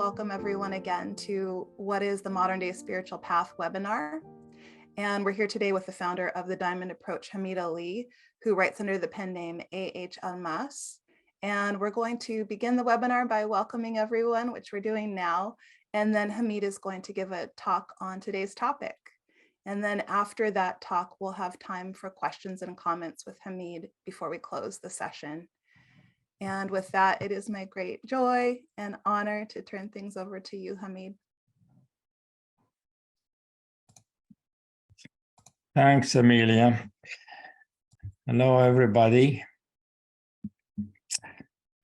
welcome everyone again to what is the Modern Day Spiritual Path webinar. And we're here today with the founder of the Diamond Approach, Hamid Ali, who writes under the pen name Almaas. And we're going to begin the webinar by welcoming everyone, which we're doing now. And then Hamid is going to give a talk on today's topic. And then after that talk, we'll have time for questions and comments with Hamid before we close the session. And with that, it is my great joy and honor to turn things over to you, Hamid. Thanks, Amelia. Hello, everybody.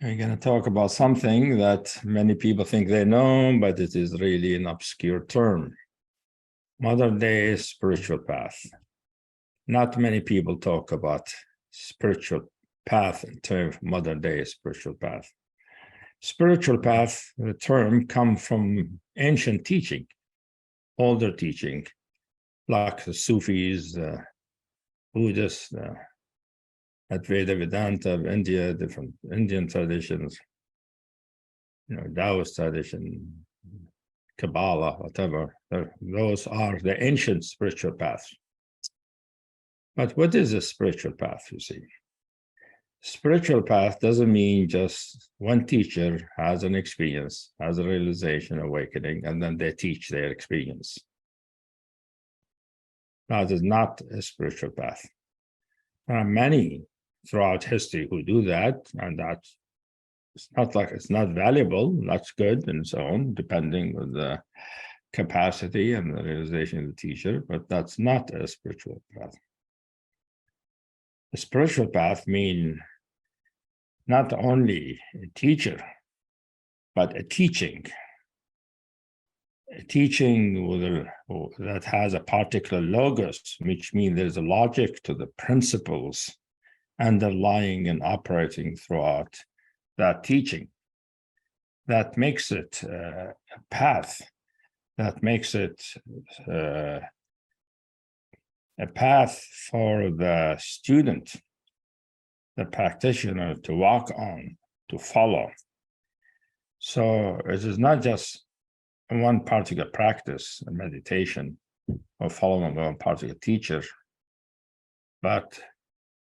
We're going to talk about something that many people think they know, but it is really an obscure term. Modern day spiritual path. Not many people talk about spiritual path in terms of modern day spiritual path. Spiritual path, the term, comes from ancient teaching, older teaching, like the Sufis, Buddhists, Advaita Vedanta of India, different Indian traditions, Taoist tradition, Kabbalah, whatever. Those are the ancient spiritual paths. But what is a spiritual path, you see? Spiritual path doesn't mean just one teacher has an experience, has a realization, awakening, and then they teach their experience. That is not a spiritual path. There are many throughout history who do that, and that's not like it's not valuable, that's good, and so on, depending on the capacity and the realization of the teacher, but that's not a spiritual path. A spiritual path means not only a teacher, but a teaching. A teaching that has a particular logos, which means there's a logic to the principles underlying and operating throughout that teaching. That makes it a path, that makes it a path for the student, the practitioner to walk on, to follow. So it is not just one particular practice, a meditation, or following one particular teacher, but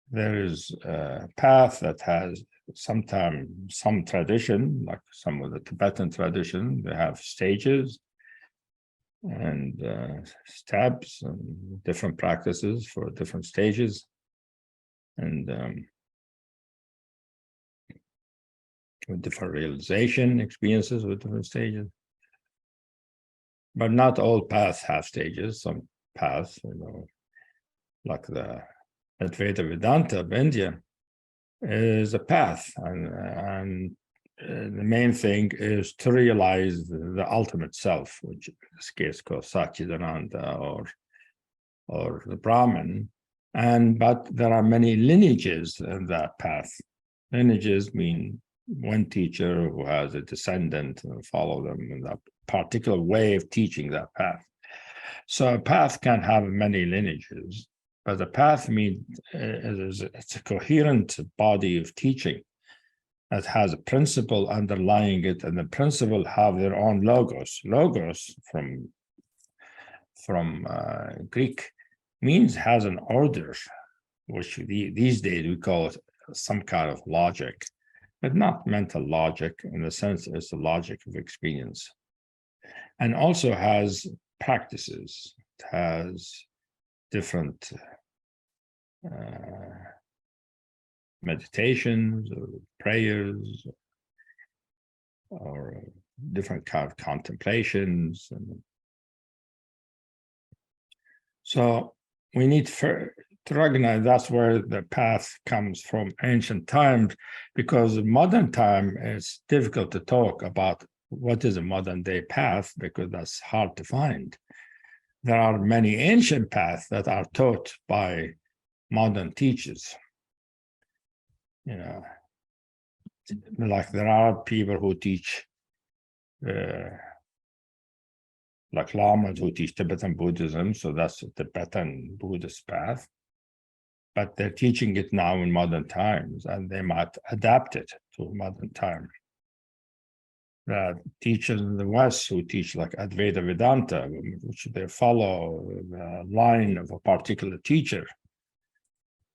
there is a path that has sometimes some tradition, like some of the Tibetan tradition, they have stages and steps and different practices for different stages. And with different realization experiences with different stages. But not all paths have stages. Some paths, like the Advaita Vedanta of India is a path. And the main thing is to realize the ultimate self, which in this case called Satchidananda or the Brahman. But there are many lineages in that path. Lineages mean one teacher who has a descendant and follow them in that particular way of teaching that path. So a path can have many lineages, but a path means it's a coherent body of teaching that has a principle underlying it, and the principle have their own logos. Logos from Greek means has an order, which these days we call it some kind of logic, but not mental logic in the sense it's the logic of experience. And also has practices, it has different meditations or prayers or different kind of contemplations. And so we need to recognize that's where the path comes from ancient times, because in modern time it's difficult to talk about what is a modern day path because that's hard to find. There are many ancient paths that are taught by modern teachers. Like there are people who teach, like lamas who teach Tibetan Buddhism, so that's the Tibetan Buddhist path. But they're teaching it now in modern times, and they might adapt it to modern time. that teachers in the West who teach like Advaita Vedanta, which they follow the line of a particular teacher,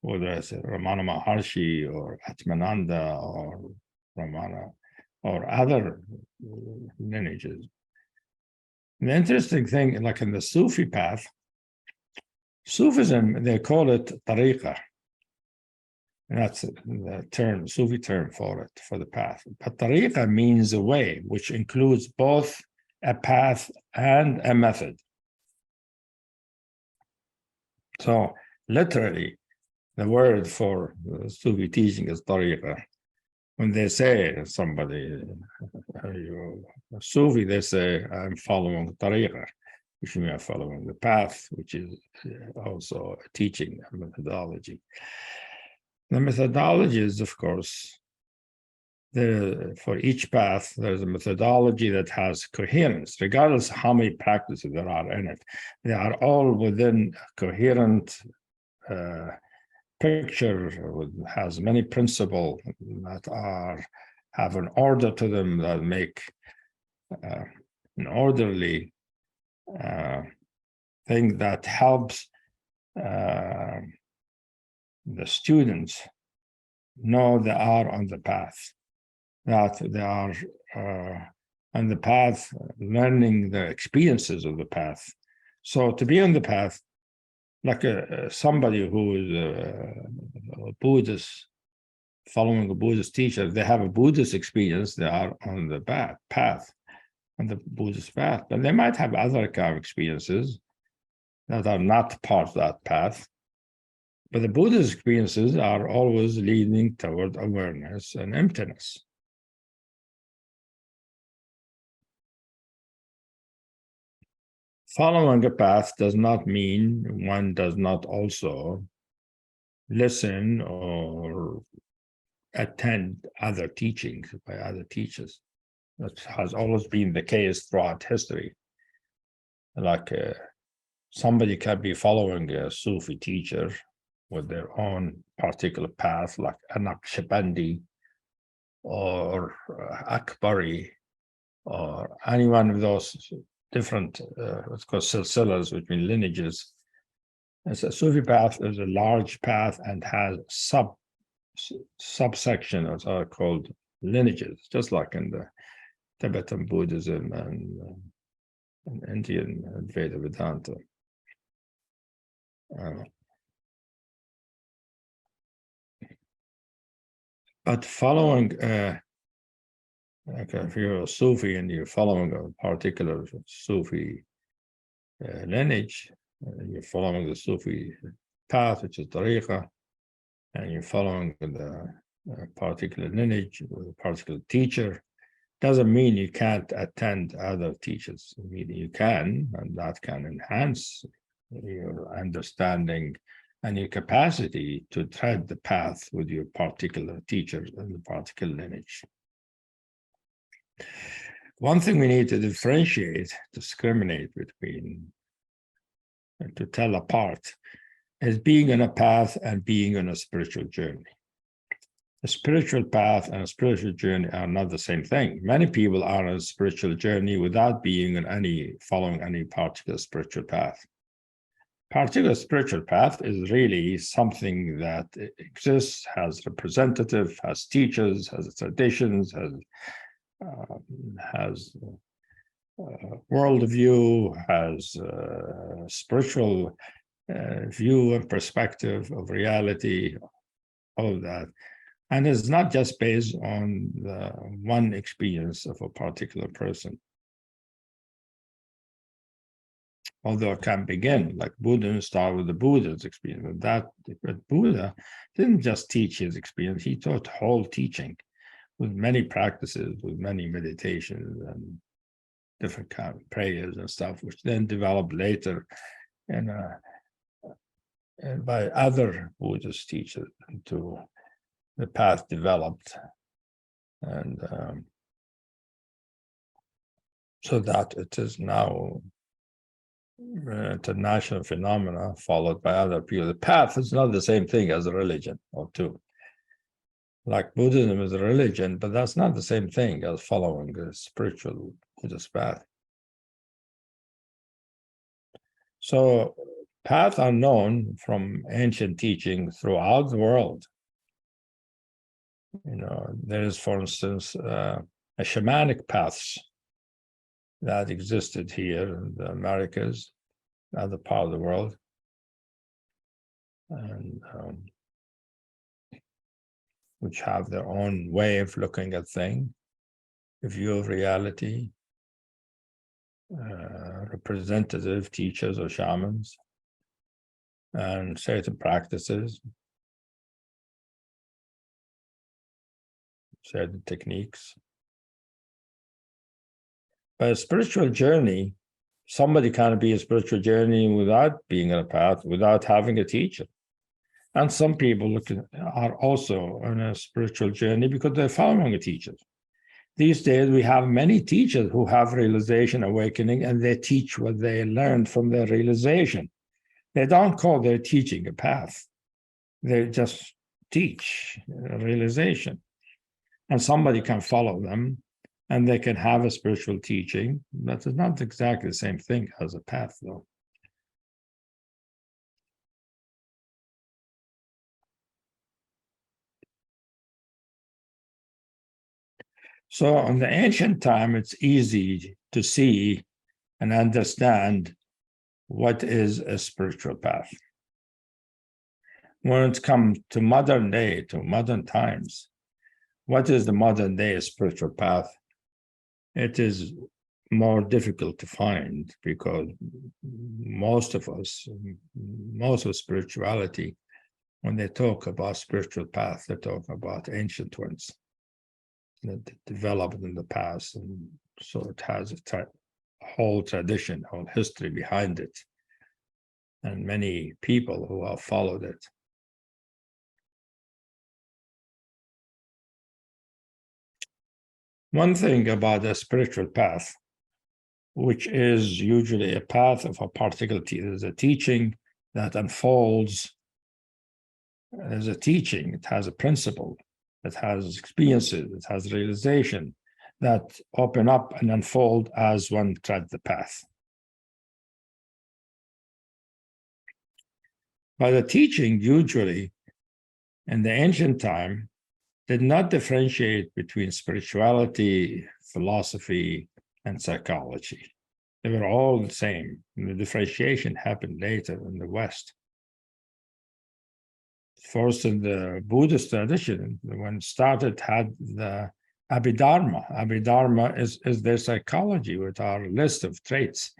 whether it's Ramana Maharshi or Atmananda or Ramana or other lineages. The interesting thing, like in the Sufi path, Sufism, they call it tariqah. And that's the term, Sufi term for it, for the path. But tariqah means a way, which includes both a path and a method. So literally, the word for Sufi teaching is tariqah. When they say somebody, Sufi, they say, I'm following tariqah, which means I'm following the path, which is also a teaching, a methodology. The methodologies, of course, for each path, there's a methodology that has coherence, regardless of how many practices there are in it. They are all within a coherent picture, has many principles that have an order to them that make an orderly thing that helps the students know they are on the path, that they are on the path, learning the experiences of the path. So to be on the path, like somebody who is a Buddhist, following a Buddhist teacher, they have a Buddhist experience, they are on the path, on the Buddhist path, but they might have other kind of experiences that are not part of that path. But the Buddhist experiences are always leading toward awareness and emptiness. Following a path does not mean one does not also listen or attend other teachings by other teachers. That has always been the case throughout history. Like somebody can be following a Sufi teacher with their own particular path, like Naqshbandi or Akbari, or any one of those different, what's called silsilas, which mean lineages. And so Sufi path is a large path and has subsection, or are called lineages, just like in the Tibetan Buddhism and Indian Advaita Vedanta. But following, like if you're a Sufi and you're following a particular Sufi lineage, you're following the Sufi path, which is tariqah, and you're following the particular lineage with a particular teacher, doesn't mean you can't attend other teachers. I mean, you can, and that can enhance your understanding and your capacity to tread the path with your particular teacher and the particular lineage. One thing we need to differentiate, discriminate between, and to tell apart, is being on a path and being on a spiritual journey. A spiritual path and a spiritual journey are not the same thing. Many people are on a spiritual journey without being on following any particular spiritual path. Particular spiritual path is really something that exists, has representative, has teachers, has traditions, has worldview, has spiritual view and perspective of reality, all of that. And it's not just based on the one experience of a particular person. Although it can begin, like Buddha started with the Buddha's experience. But Buddha didn't just teach his experience, he taught whole teaching with many practices, with many meditations and different kind of prayers and stuff, which then developed later and by other Buddhist teachers to the path developed. And so that it is now international phenomena followed by other people. The path is not the same thing as a religion or two. like Buddhism is a religion, but that's not the same thing as following a spiritual Buddhist path. So paths are known from ancient teaching throughout the world. There is, for instance, a shamanic paths that existed here in the Americas, other part of the world, and which have their own way of looking at things, a view of reality, representative teachers or shamans, and certain practices, certain techniques. But a spiritual journey, somebody can't be a spiritual journey without being on a path, without having a teacher. And some people are also on a spiritual journey because they're following a teacher. These days, we have many teachers who have realization awakening, and they teach what they learned from their realization. They don't call their teaching a path. They just teach realization. And somebody can follow them, and they can have a spiritual teaching. That is not exactly the same thing as a path, though. So in the ancient time, it's easy to see and understand what is a spiritual path. When it comes to modern day, to modern times, what is the modern day spiritual path? It is more difficult to find because most of spirituality, when they talk about spiritual path, they talk about ancient ones that developed in the past, and so it has a whole tradition, whole history behind it, and many people who have followed it. One thing about a spiritual path, which is usually a path of a particular there's a teaching that unfolds as a teaching. It has a principle, it has experiences, it has realization that open up and unfold as one treads the path. But the teaching usually in the ancient time did not differentiate between spirituality, philosophy, and psychology. They were all the same. And the differentiation happened later in the West. First, in the Buddhist tradition, when it started, had the Abhidharma. Abhidharma is their psychology, with our list of traits,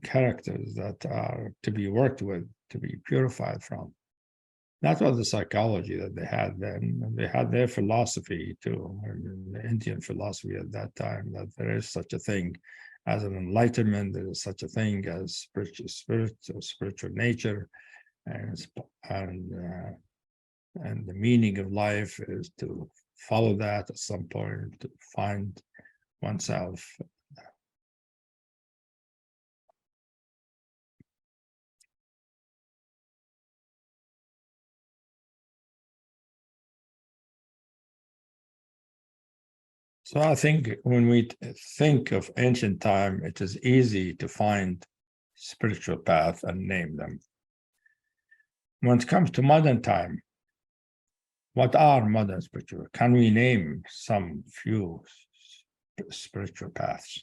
characters that are to be worked with, to be purified from. That was the psychology that they had then. And they had their philosophy too, the Indian philosophy at that time, that there is such a thing as an enlightenment, there is such a thing as spiritual spirit or spiritual nature, and the meaning of life is to follow that at some point, to find oneself. So I think when we think of ancient time, it is easy to find spiritual path and name them. When it comes to modern time, what are modern spiritual? Can we name some few spiritual paths?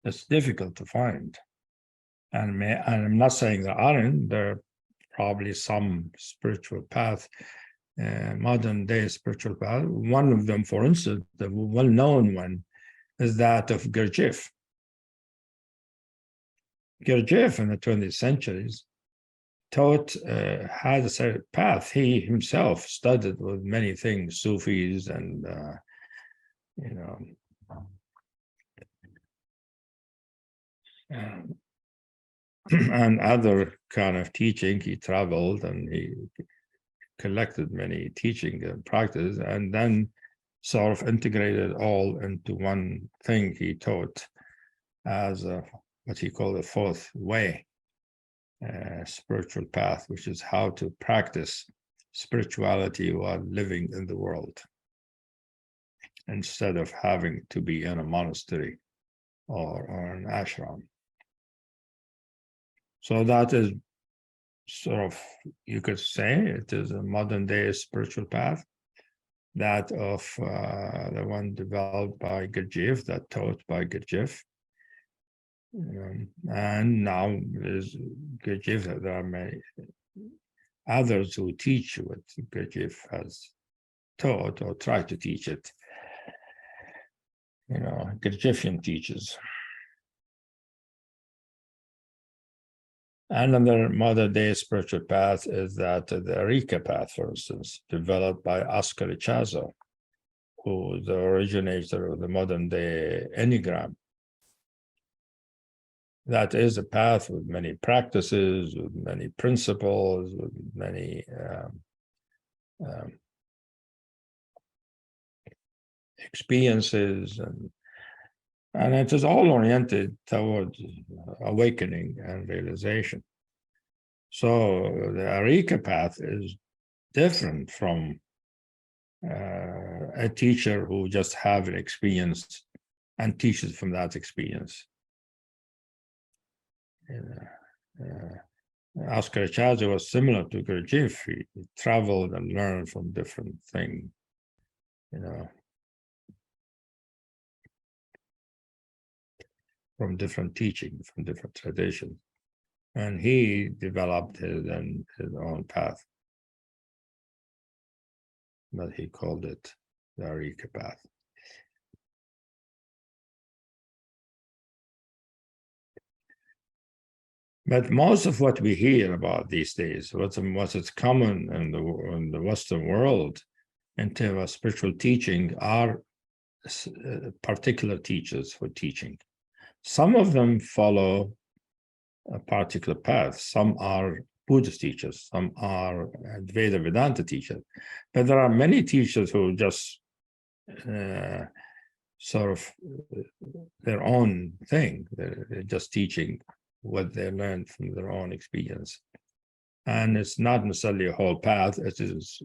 It's difficult to find. And I'm not saying there aren't, there are probably some spiritual path, modern day spiritual path. One of them, for instance, the well-known one, is that of Gurdjieff. Gurdjieff in the 20th centuries had a certain path. He himself studied with many things, Sufis and and other kind of teaching. He traveled and he collected many teaching and practice, and then sort of integrated all into one thing he taught as what he called the fourth way, spiritual path, which is how to practice spirituality while living in the world, instead of having to be in a monastery or an ashram. So that is sort of, you could say, it is a modern day spiritual path, that of the one developed by Gurdjieff, that taught by Gurdjieff. And now there's Gurdjieff, there are many others who teach what Gurdjieff has taught or try to teach it. Gurdjieffian teachers. Another modern day spiritual path is that the Arika path, for instance, developed by Oscar Ichazo, who is the originator of the modern day Enneagram. That is a path with many practices, with many principles, with many experiences, and it is all oriented towards awakening and realization. So the Arika path is different from a teacher who just have an experience and teaches from that experience. Oscar Ichazo was similar to Gurdjieff. He traveled and learned from different things, from different teachings, from different traditions. And he developed his own path. But he called it the Arika path. But most of what we hear about these days, what's common in the Western world in terms of spiritual teaching, are particular teachers for teaching. Some of them follow a particular path. Some are Buddhist teachers, some are Advaita Vedanta teachers, but there are many teachers who just sort of their own thing. They're just teaching what they learned from their own experience. And it's not necessarily a whole path. It is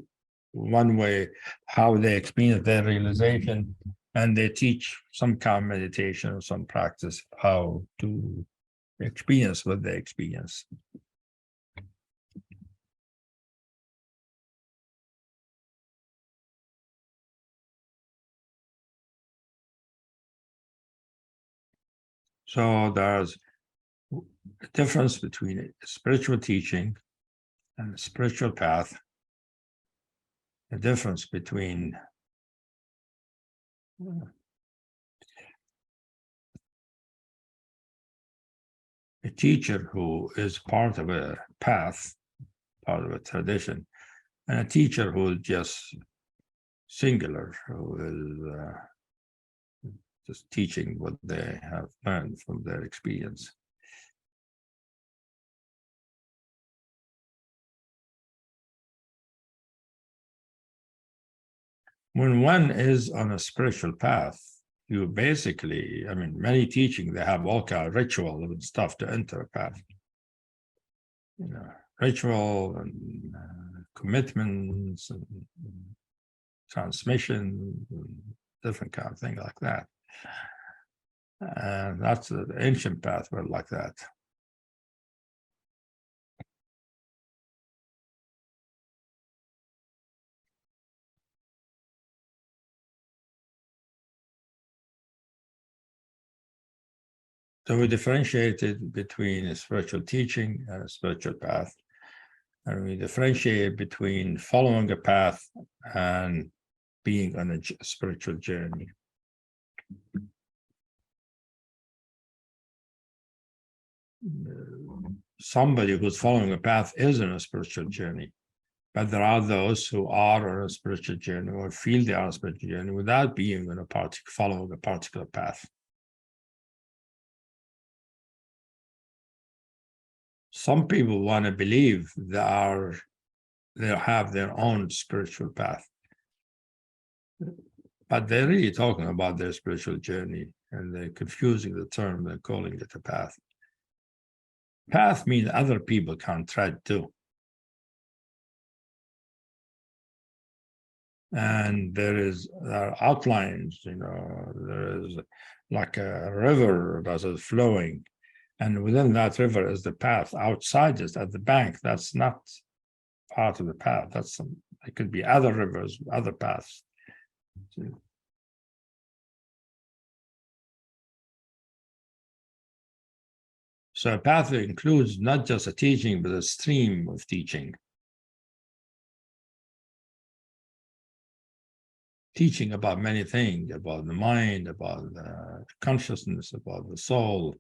one way how they experience their realization, and they teach some kind of meditation or some practice how to experience what they experience. So there's a difference between a spiritual teaching and a spiritual path, a difference between a teacher who is part of a path, part of a tradition, and a teacher who is just singular, who is just teaching what they have learned from their experience. When one is on a spiritual path, you basically, many teaching, they have all kind of ritual and stuff to enter a path. Ritual and commitments and transmission, and different kind of thing like that. And that's the ancient path were like that. So we differentiated between a spiritual teaching and a spiritual path. And we differentiate between following a path and being on a spiritual journey. Somebody who's following a path is on a spiritual journey, but there are those who are on a spiritual journey or feel they are on a spiritual journey without being on following a particular path. Some people want to believe they have their own spiritual path, but they're really talking about their spiritual journey, and they're confusing the term. They're calling it a path. Path means other people can tread too. And there are outlines, there is like a river that is flowing. And within that river is the path. Outside is at the bank. That's not part of the path. It could be other rivers, other paths. So a path includes not just a teaching, but a stream of teaching. Teaching about many things, about the mind, about the consciousness, about the soul,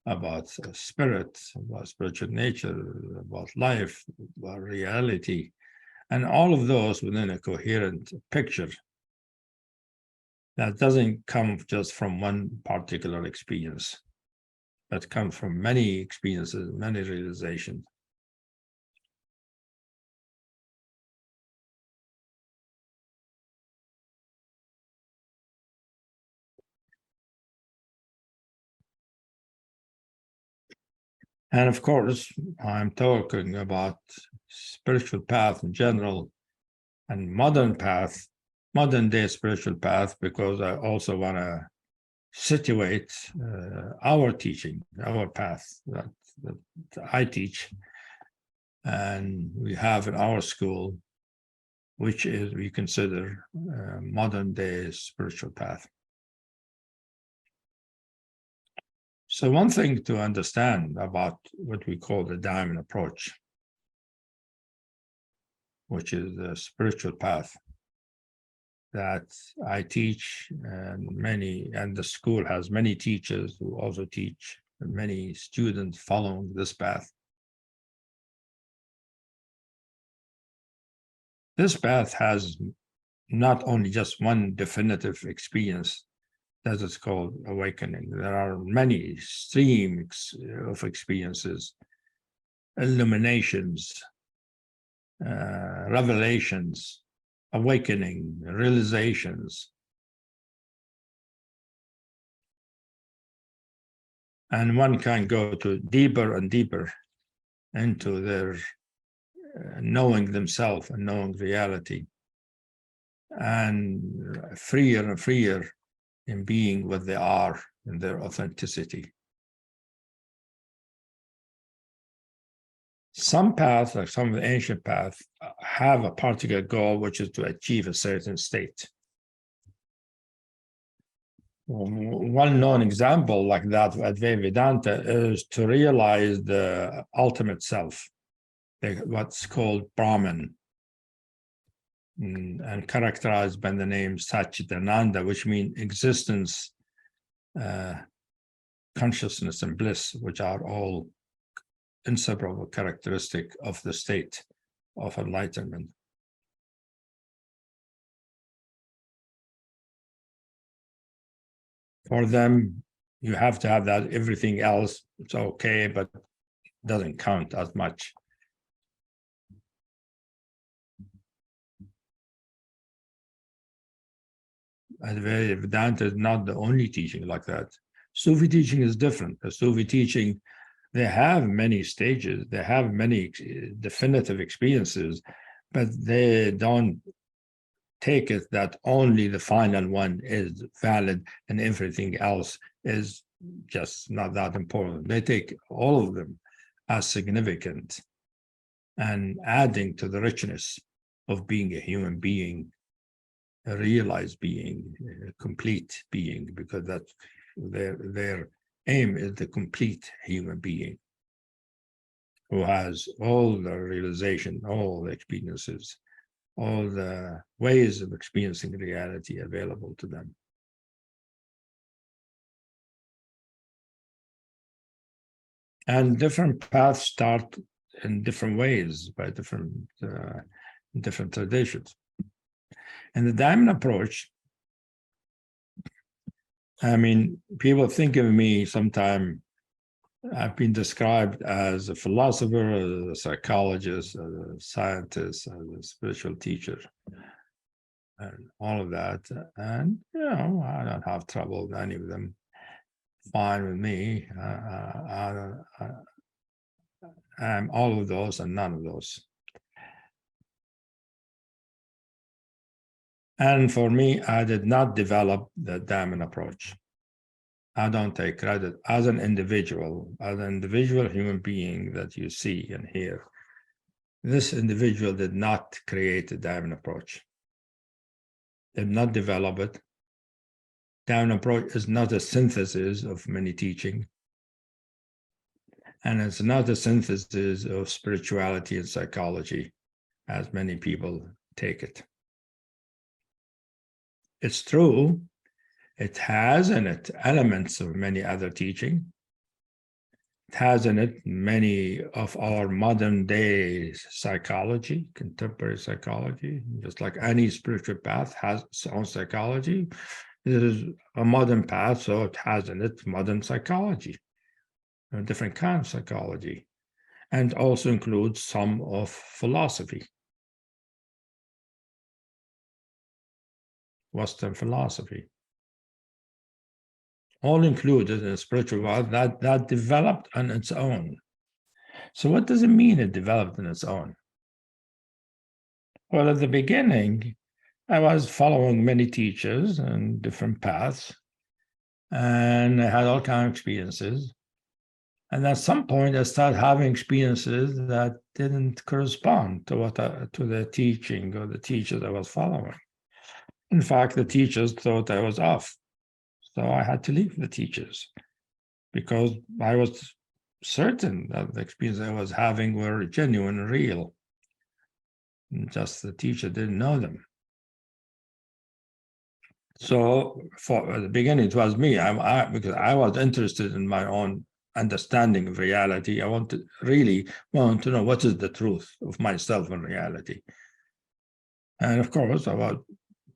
about spirit, about spiritual nature, about life, about reality, and all of those within a coherent picture that doesn't come just from one particular experience, but comes from many experiences, many realizations. And of course, I'm talking about spiritual path in general and modern day spiritual path, because I also want to situate our teaching, our path that I teach and we have in our school, which is we consider modern day spiritual path. So one thing to understand about what we call the diamond approach, which is the spiritual path that I teach, and the school has many teachers who also teach, and many students following this path. This path has not only just one definitive experience that is called awakening. There are many streams of experiences, illuminations, revelations, awakening, realizations. And one can go to deeper and deeper into their knowing themselves and knowing reality, and freer in being what they are in their authenticity. Some paths, like some of the ancient paths, have a particular goal, which is to achieve a certain state. One known example like that of Advaita Vedanta is to realize the ultimate self, what's called Brahman, and characterized by the name Satchitananda, which means existence, consciousness, and bliss, which are all inseparable characteristic of the state of enlightenment. For them, you have to have that. Everything else, it's okay, but doesn't count as much. Advaita Vedanta is not the only teaching like that. Sufi teaching is different. The Sufi teaching, they have many stages, they have many definitive experiences, but they don't take it that only the final one is valid and everything else is just not that important. They take all of them as significant and adding to the richness of being a human being, a realized being, a complete being, because that's their aim is the complete human being who has all the realization, all the experiences, all the ways of experiencing reality available to them. And different paths start in different ways by different traditions. And the diamond approach, I mean, people think of me sometimes, I've been described as a philosopher, as a psychologist, as a scientist, as a spiritual teacher, and all of that. And, I don't have trouble with any of them. Fine with me. I'm all of those and none of those. And for me, I did not develop the diamond approach. I don't take credit as an individual human being that you see and hear. This individual did not create the diamond approach, did not develop it. Diamond approach is not a synthesis of many teaching, and it's not a synthesis of spirituality and psychology, as many people take it. It's true, it has in it elements of many other teaching. It has in it many of our modern day psychology, contemporary psychology, just like any spiritual path has its own psychology. This is a modern path, so it has in it modern psychology, a different kind of psychology, and also includes some of philosophy, Western philosophy, all included in a spiritual world that developed on its own. So what does it mean it developed on its own? Well, at the beginning, I was following many teachers and different paths, and I had all kinds of experiences. And at some point, I started having experiences that didn't correspond to to the teaching or the teachers I was following. In fact, the teachers thought I was off. So I had to leave the teachers because I was certain that the experiences I was having were genuine and real. And just the teacher didn't know them. So at the beginning, it was me, because I was interested in my own understanding of reality. I really want to know what is the truth of myself and reality. And of course, I was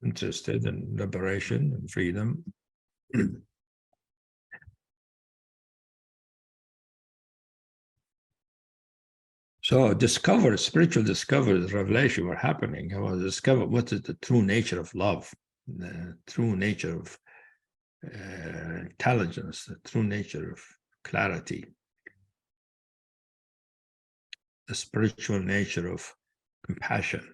interested in liberation and freedom. So spiritual discoveries, revelation were happening. I was discovering what is the true nature of love, the true nature of intelligence, the true nature of clarity, the spiritual nature of compassion.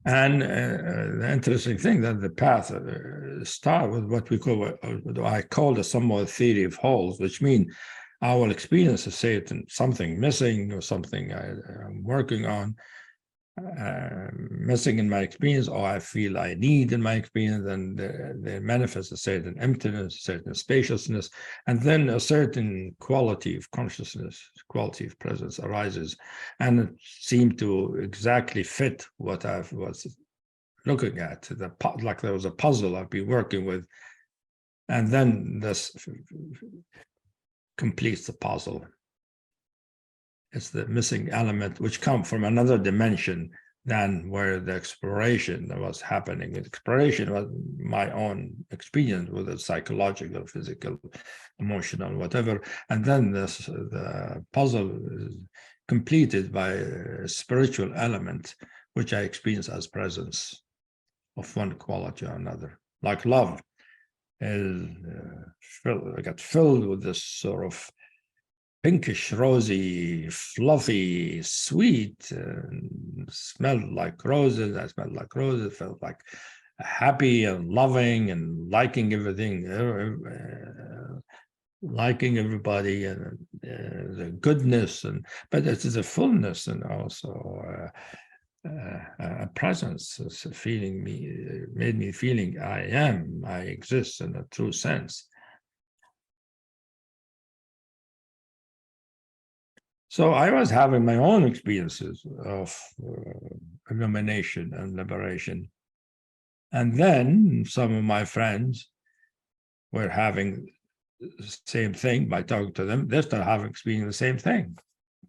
And the interesting thing that the path start with what we call, what I call the somewhat theory of wholes, which mean I will experience something missing or something I'm working on, missing in my experience, or I feel I need in my experience, and they manifest a certain emptiness, a certain spaciousness, and then a certain quality of consciousness, quality of presence arises, and it seemed to exactly fit what I was looking at, like there was a puzzle I've been working with, and then this completes the puzzle. It's the missing element which comes from another dimension than where the exploration was happening. The exploration was my own experience with it, psychological, physical, emotional, whatever. And then the puzzle is completed by a spiritual element, which I experience as presence of one quality or another. Like love is got filled with this sort of pinkish, rosy, fluffy, sweet, smelled like roses. I smelled like roses, felt like happy and loving and liking everything, liking everybody, and the goodness, but it is a fullness and also a presence, a feeling made me feeling I exist in a true sense. So I was having my own experiences of illumination and liberation. And then some of my friends were having the same thing. By talking to them, they started having experienced the same thing.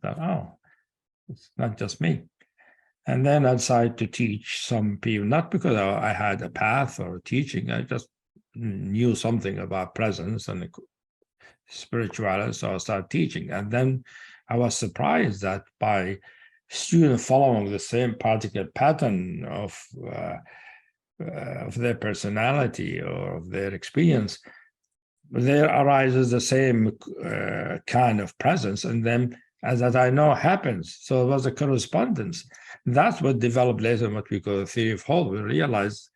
I thought, oh, it's not just me. And then I decided to teach some people, not because I had a path or a teaching, I just knew something about presence and spirituality, so I started teaching. And then I was surprised that by students following the same particular pattern of their personality or of their experience, there arises the same kind of presence in them as that I know happens. So it was a correspondence. That's what developed later, what we call the theory of whole. We realized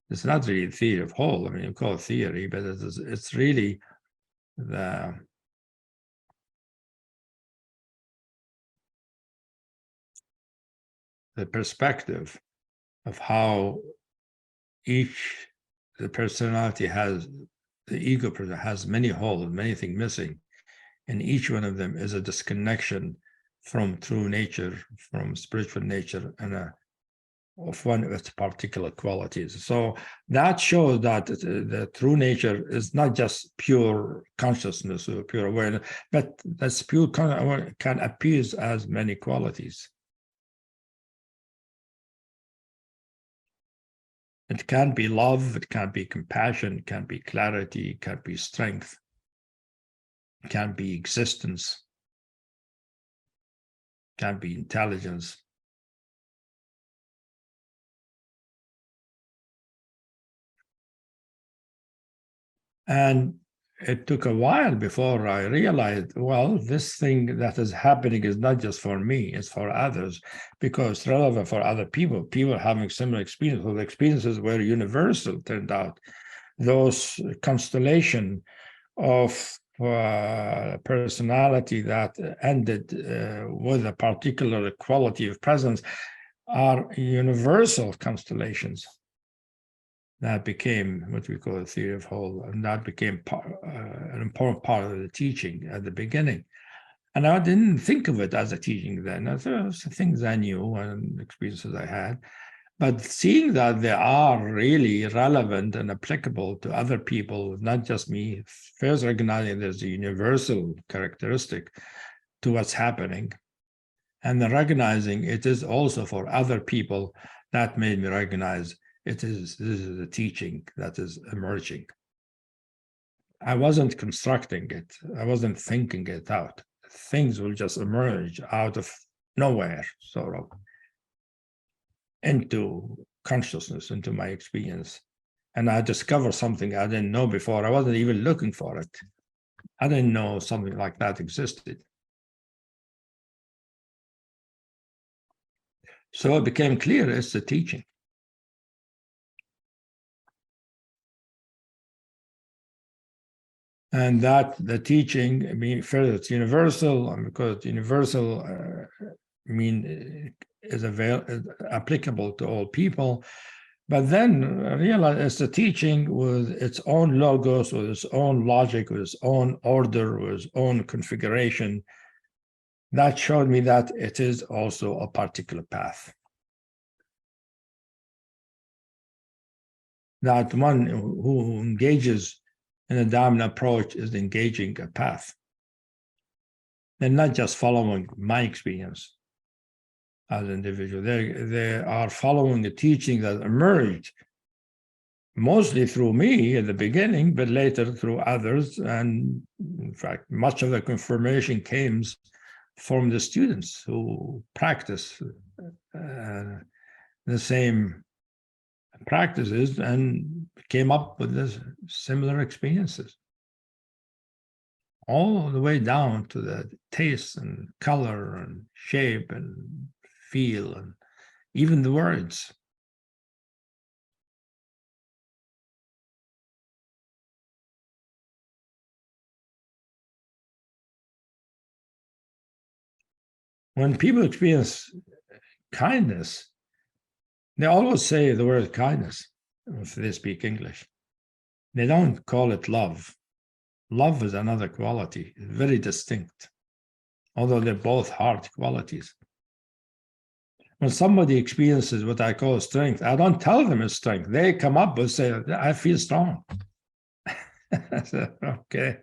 it's not really a theory of whole. I mean, you call it theory, but it's really the perspective of how the personality has, the ego has many holes, many things missing, and each one of them is a disconnection from true nature, from spiritual nature, and of one of its particular qualities. So that shows that the true nature is not just pure consciousness or pure awareness, but that's pure can appear as many qualities. It can be love, it can be compassion, it can be clarity, it can be strength, it can be existence, it can be intelligence. And it took a while before I realized, well, this thing that is happening is not just for me, it's for others, because it's relevant for other people. People having similar experiences. Well, the experiences were universal, turned out. Those constellation of personality that ended with a particular quality of presence are universal constellations. That became what we call a theory of whole, and that became an important part of the teaching at the beginning. And I didn't think of it as a teaching then. It was things I knew and experiences I had. But seeing that they are really relevant and applicable to other people, not just me, first recognizing there's a universal characteristic to what's happening, and then recognizing it is also for other people, that made me recognize this is a teaching that is emerging. I wasn't constructing it. I wasn't thinking it out. Things will just emerge out of nowhere, sort of, into consciousness, into my experience. And I discovered something I didn't know before. I wasn't even looking for it. I didn't know something like that existed. So it became clear it's a teaching. And that the teaching, I mean, first it's universal, and because universal, is applicable to all people. But then realize it's a teaching with its own logos, with its own logic, with its own order, with its own configuration. That showed me that it is also a particular path. That one who engages in a diamond approach is engaging a path. They're not just following my experience as an individual. They are following a teaching that emerged mostly through me at the beginning, but later through others. And in fact, much of the confirmation came from the students who practice the same practices and came up with this similar experiences, all the way down to the taste and color and shape and feel and even the words. When people experience kindness, they always say the word kindness if they speak English. They don't call it love. Love is another quality, very distinct, although they're both hard qualities. When somebody experiences what I call strength, I don't tell them it's strength. They come up and say, I feel strong. I said, okay.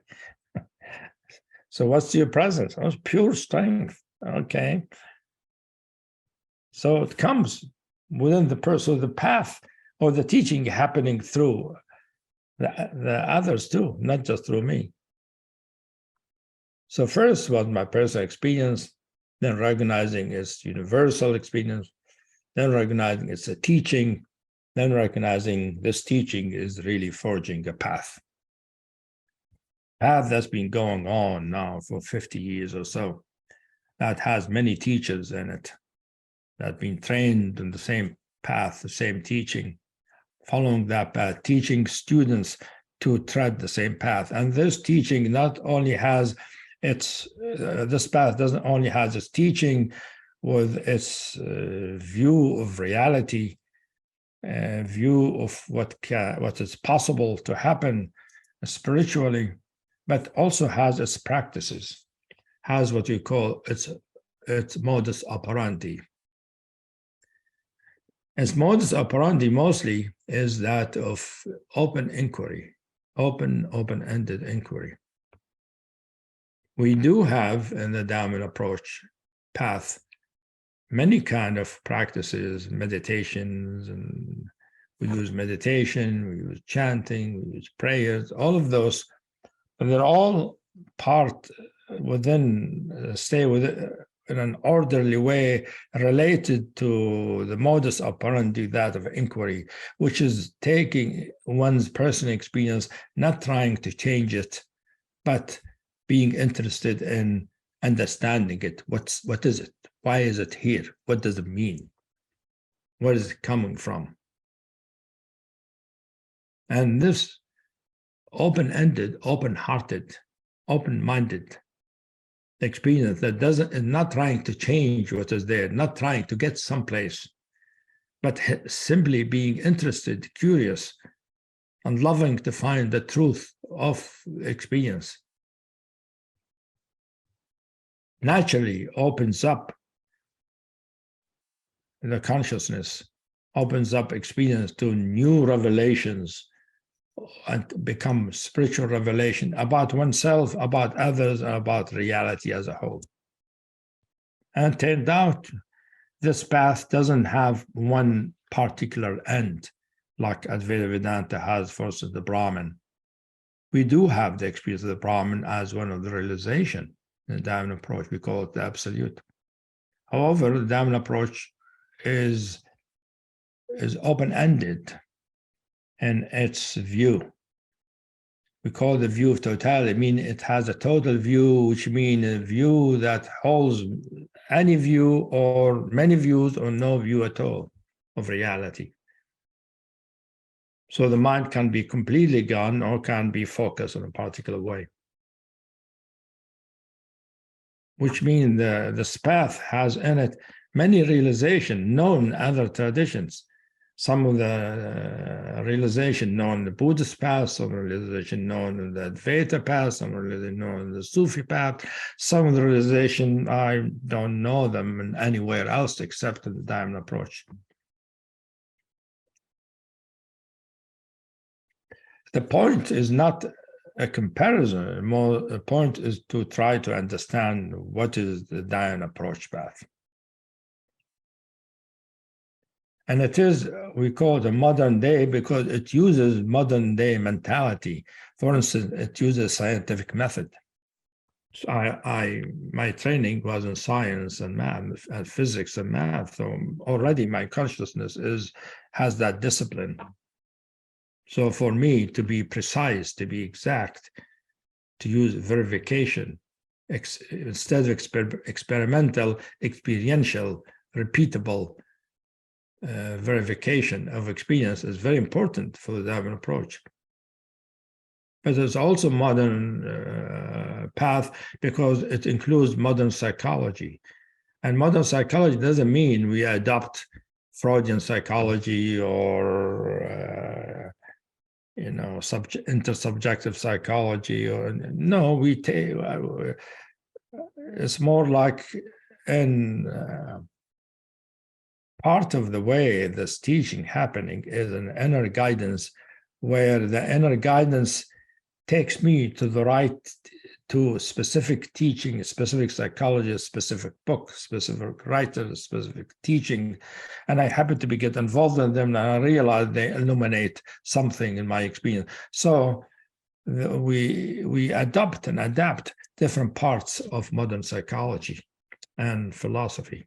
So what's your presence? Oh, it's pure strength. Okay. So it comes within the person, the path or the teaching happening through the others too, not just through me. So first was my personal experience, then recognizing its universal experience, then recognizing it's a teaching, then recognizing this teaching is really forging a path that's been going on now for 50 years or so. that has many teachers in it that have been trained in the same path, the same teaching, following that path, teaching students to tread the same path. And this teaching not only has its, this path doesn't only has its teaching with its view of reality, view of what is possible to happen spiritually, but also has its practices, has what we call its modus operandi. Its modus operandi mostly is that of open inquiry, open-ended inquiry. We do have in the Diamond approach path many kind of practices, meditations, and we use meditation, we use chanting, we use prayers, all of those, and they're all part within, stay within in an orderly way related to the modus operandi, that of inquiry, which is taking one's personal experience, not trying to change it, but being interested in understanding it. What is it? Why is it here? What does it mean? Where is it coming from? And this open-ended, open-hearted, open-minded experience that is not trying to change what is there, not trying to get someplace, but simply being interested, curious, and loving to find the truth of experience, naturally opens up the consciousness, opens up experience to new revelations, and become spiritual revelation about oneself, about others, and about reality as a whole. And turned out this path doesn't have one particular end, like Advaita Vedanta has versus the Brahman. We do have the experience of the Brahman as one of the realization in the Diamond approach. We call it the absolute. However, the Diamond approach is open-ended in its view. We call the view of totality. I mean, it has a total view, which means a view that holds any view or many views or no view at all of reality. So the mind can be completely gone or can be focused in a particular way. Which means this path has in it many realizations known in other traditions. Some of the realization known in the Buddhist path, some realization known in the Advaita path, some realization known in the Sufi path, some of the realization, I don't know them in anywhere else except in the Diamond approach. The point is not a comparison, more the point is to try to understand what is the Diamond approach path. And it is, we call it a modern day because it uses modern day mentality. For instance, it uses scientific method. So my training was in science and math, and physics and math. So already my consciousness has that discipline. So for me to be precise, to be exact, to use verification instead of experimental, experiential, repeatable verification of experience is very important for the Diamond approach. But there's also modern path because it includes modern psychology. And modern psychology doesn't mean we adopt Freudian psychology or intersubjective psychology, or no, we take it's more like in part of the way this teaching happening is an inner guidance, where the inner guidance takes me to the right, to specific teaching, specific psychology, specific book, specific writer, specific teaching, and I happen to get involved in them, and I realize they illuminate something in my experience. So we adopt and adapt different parts of modern psychology and philosophy.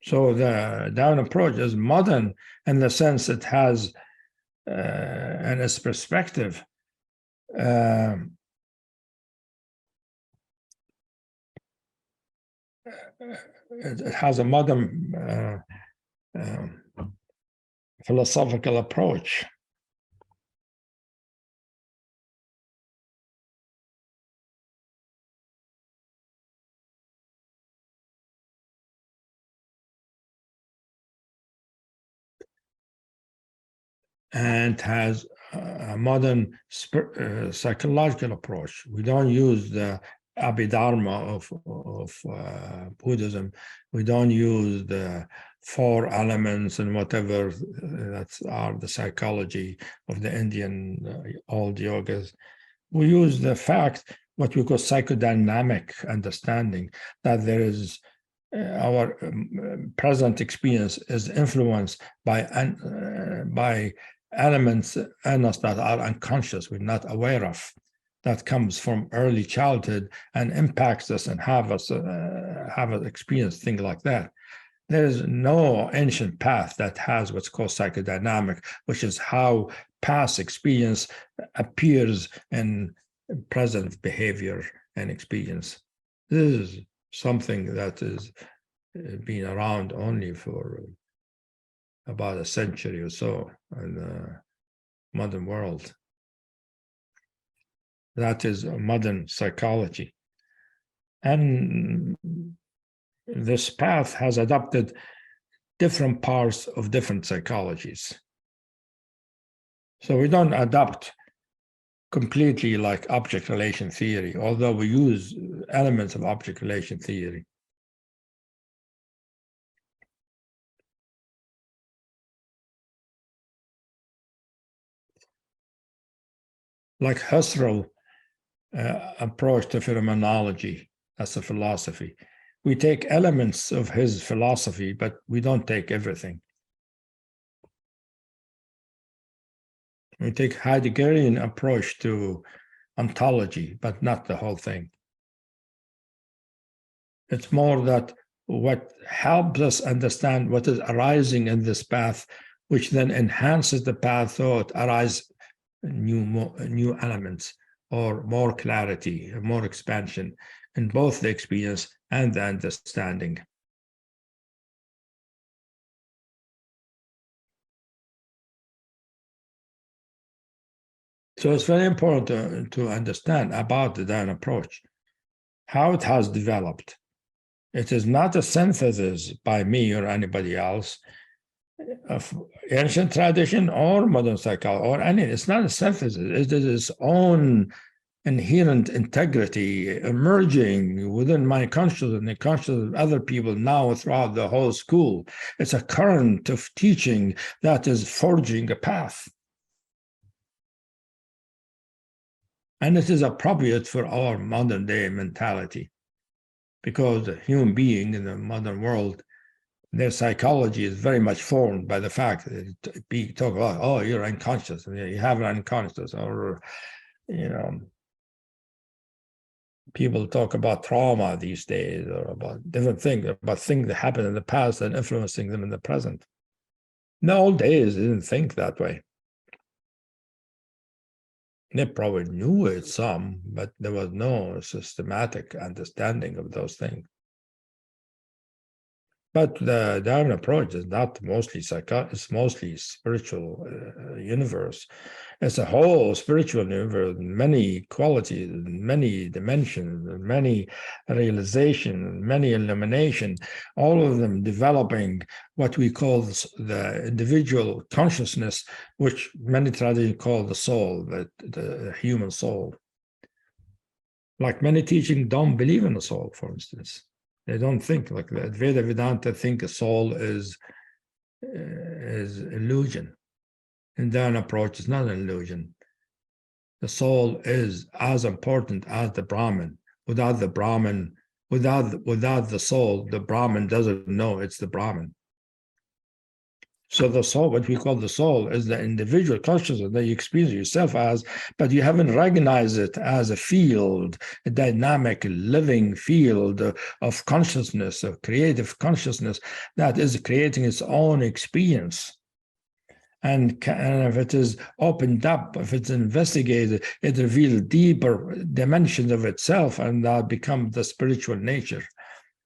So the Diamond approach is modern in the sense it has, and its perspective it has a modern philosophical approach. And has a modern psychological approach. We don't use the Abhidharma of Buddhism. We don't use the 4 elements and whatever that are the psychology of the Indian old yogas. We use the fact, what we call psychodynamic understanding, that there is our present experience is influenced by elements in us that are unconscious, we're not aware of, that comes from early childhood and impacts us and have us experience things like that. There is no ancient path that has what's called psychodynamic, which is how past experience appears in present behavior and experience. This is something that is been around only for about a century or so in the modern world. That is modern psychology. And this path has adopted different parts of different psychologies. So we don't adopt completely like object relation theory, although we use elements of object relation theory. Like Husserl approach to phenomenology as a philosophy. We take elements of his philosophy, but we don't take everything. We take Heideggerian approach to ontology, but not the whole thing. It's more that what helps us understand what is arising in this path, which then enhances the path, so it arises new elements or more clarity, more expansion in both the experience and the understanding. So it's very important to understand about the Dayan approach, how it has developed. It is not a synthesis by me or anybody else of ancient tradition or modern psychology or any. It's not a synthesis. It is its own inherent integrity emerging within my consciousness and the consciousness of other people now throughout the whole school. It's a current of teaching that is forging a path. And it is appropriate for our modern day mentality, because the human being in the modern world, their psychology is very much formed by the fact that we talk about, oh, you're unconscious, you have an unconscious, or, you know, people talk about trauma these days, or about different things, about things that happened in the past and influencing them in the present. In the old days, they didn't think that way. They probably knew it some, but there was no systematic understanding of those things. But the Diamond approach is not mostly it's mostly spiritual universe. It's a whole spiritual universe, many qualities, many dimensions, many realization, many illumination, all of them developing what we call the individual consciousness, which many traditions call the soul, the human soul. Like many teachings don't believe in the soul, for instance. They don't think like that. Veda Vedanta think a soul is illusion. And their approach is not an illusion. The soul is as important as the Brahman. Without the Brahman, without the soul, the Brahman doesn't know it's the Brahman. So the soul, what we call the soul, is the individual consciousness that you experience yourself as, but you haven't recognized it as a field, a dynamic, living field of consciousness, of creative consciousness that is creating its own experience. And if it is opened up, if it's investigated, it reveals deeper dimensions of itself, and that becomes the spiritual nature.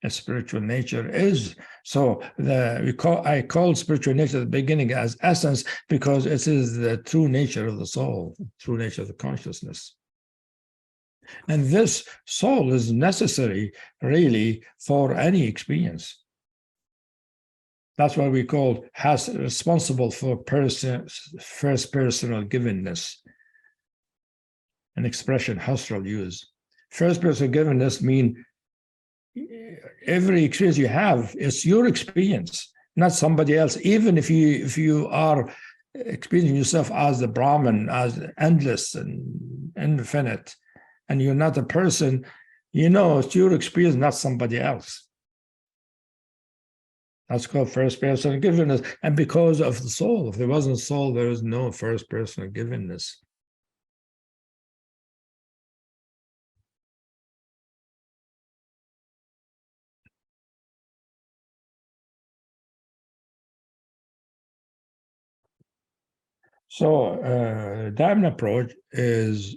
A spiritual nature is so. I call spiritual nature at the beginning as essence, because it is the true nature of the soul, true nature of the consciousness. And this soul is necessary, really, for any experience. That's what we call responsible for first personal givenness, an expression Husserl used. First personal givenness means every experience you have is your experience, not somebody else. Even if you are experiencing yourself as the Brahman, as endless and infinite, and you're not a person, it's your experience, not somebody else. That's called first personal givenness. And because of the soul, if there wasn't soul, there is no first personal givenness. So diamond approach is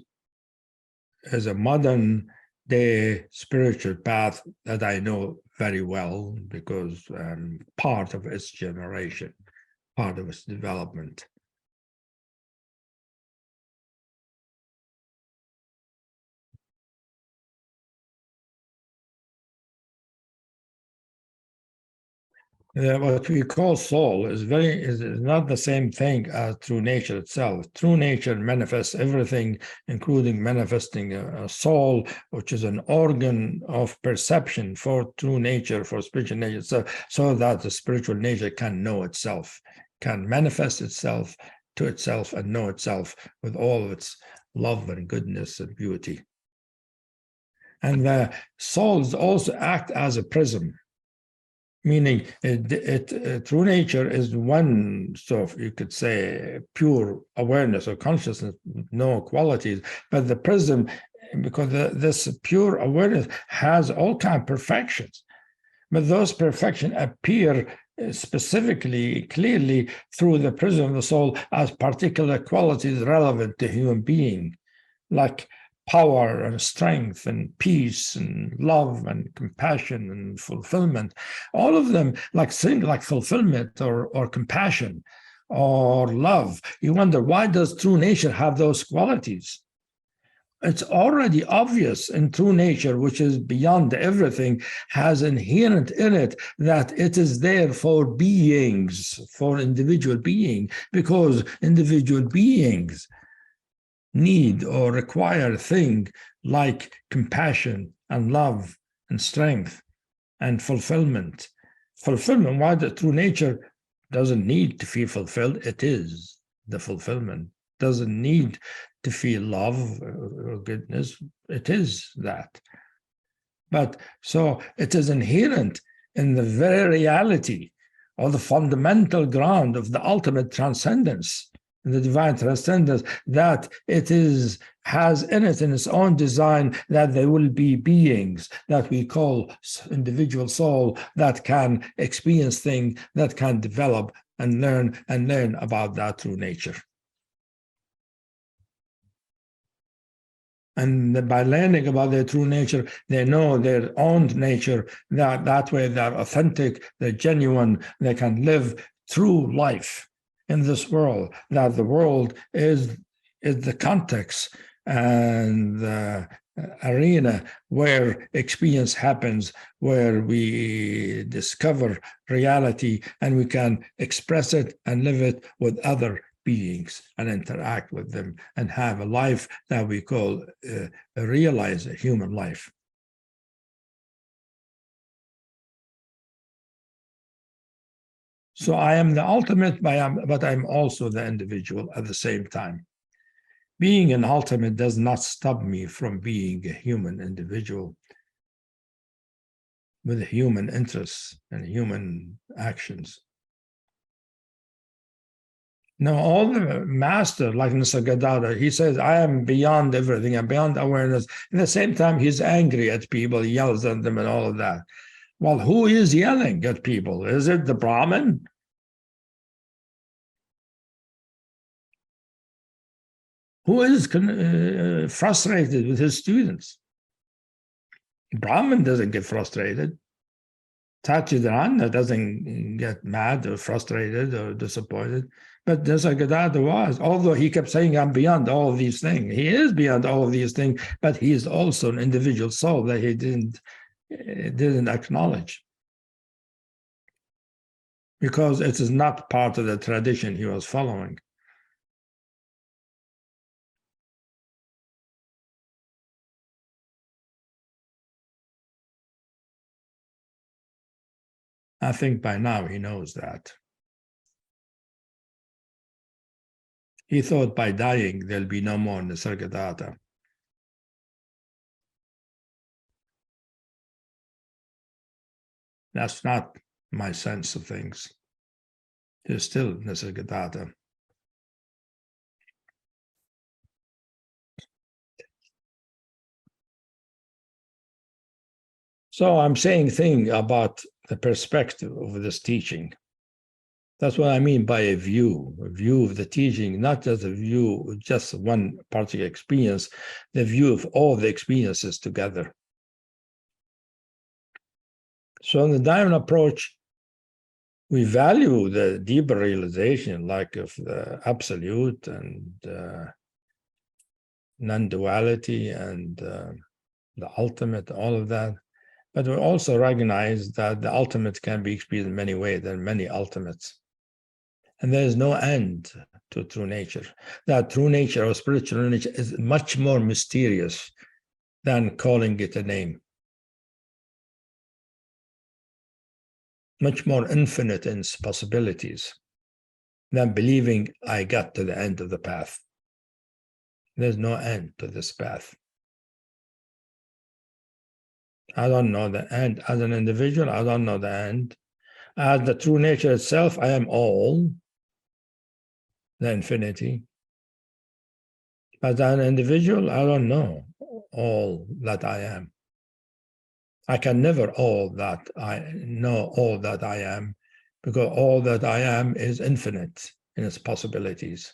a modern day spiritual path that I know very well, because I'm part of its generation, part of its development. What we call soul is not the same thing as true nature itself. True nature manifests everything, including manifesting a soul, which is an organ of perception for true nature, for spiritual nature, so that the spiritual nature can know itself, can manifest itself to itself and know itself with all of its love and goodness and beauty. And the souls also act as a prism, meaning true nature is one sort, you could say, pure awareness or consciousness, no qualities, but the prism, because this pure awareness has all kinds of perfections, but those perfections appear specifically, clearly through the prism of the soul as particular qualities relevant to human being, like power and strength and peace and love and compassion and fulfillment. All of them, like fulfillment or compassion or love. You wonder, why does true nature have those qualities? It's already obvious in true nature, which is beyond everything, has inherent in it that it is there for beings, for individual beings, because individual beings need or require things like compassion and love and strength and fulfillment. Fulfillment, why the true nature doesn't need to feel fulfilled, it is the fulfillment. Doesn't need to feel love or goodness, it is that. But so it is inherent in the very reality or the fundamental ground of the ultimate transcendence, the divine transcendence, that it has in it, in its own design, that there will be beings that we call individual soul that can experience things, that can develop and learn about that true nature. And by learning about their true nature, they know their own nature, that way they're authentic, they're genuine, they can live through life in this world, that the world is the context and the arena where experience happens, where we discover reality and we can express it and live it with other beings and interact with them and have a life that we call a realized human life. So I am the ultimate, but I'm also the individual at the same time. Being an ultimate does not stop me from being a human individual with human interests and human actions. No, all the master, like Nisargadatta, he says, I am beyond everything, I'm beyond awareness. At the same time, he's angry at people, he yells at them and all of that. Well, who is yelling at people? Is it the Brahman? Who is frustrated with his students? Brahman doesn't get frustrated. Satchidananda doesn't get mad or frustrated or disappointed. But Nisargadatta was, although he kept saying, I'm beyond all of these things. He is beyond all of these things, but he is also an individual soul that he didn't acknowledge. Because it is not part of the tradition he was following. I think by now he knows that. He thought by dying there'll be no more Nisargadatta. That's not my sense of things. There's still Nisargadatta. So I'm saying thing about the perspective of this teaching. That's what I mean by a view of the teaching, not just a view of just one particular experience, the view of all the experiences together. So in the diamond approach, we value the deeper realization, like of the absolute and non-duality and the ultimate, all of that. But we also recognize that the ultimate can be experienced in many ways. There are many ultimates. And there is no end to true nature. That true nature or spiritual nature is much more mysterious than calling it a name. Much more infinite in its possibilities than believing I got to the end of the path. There's no end to this path. I don't know the end. As an individual, I don't know the end. As the true nature itself, I am all, the infinity. As an individual, I don't know all that I am. I can never know all that I am, because all that I am is infinite in its possibilities.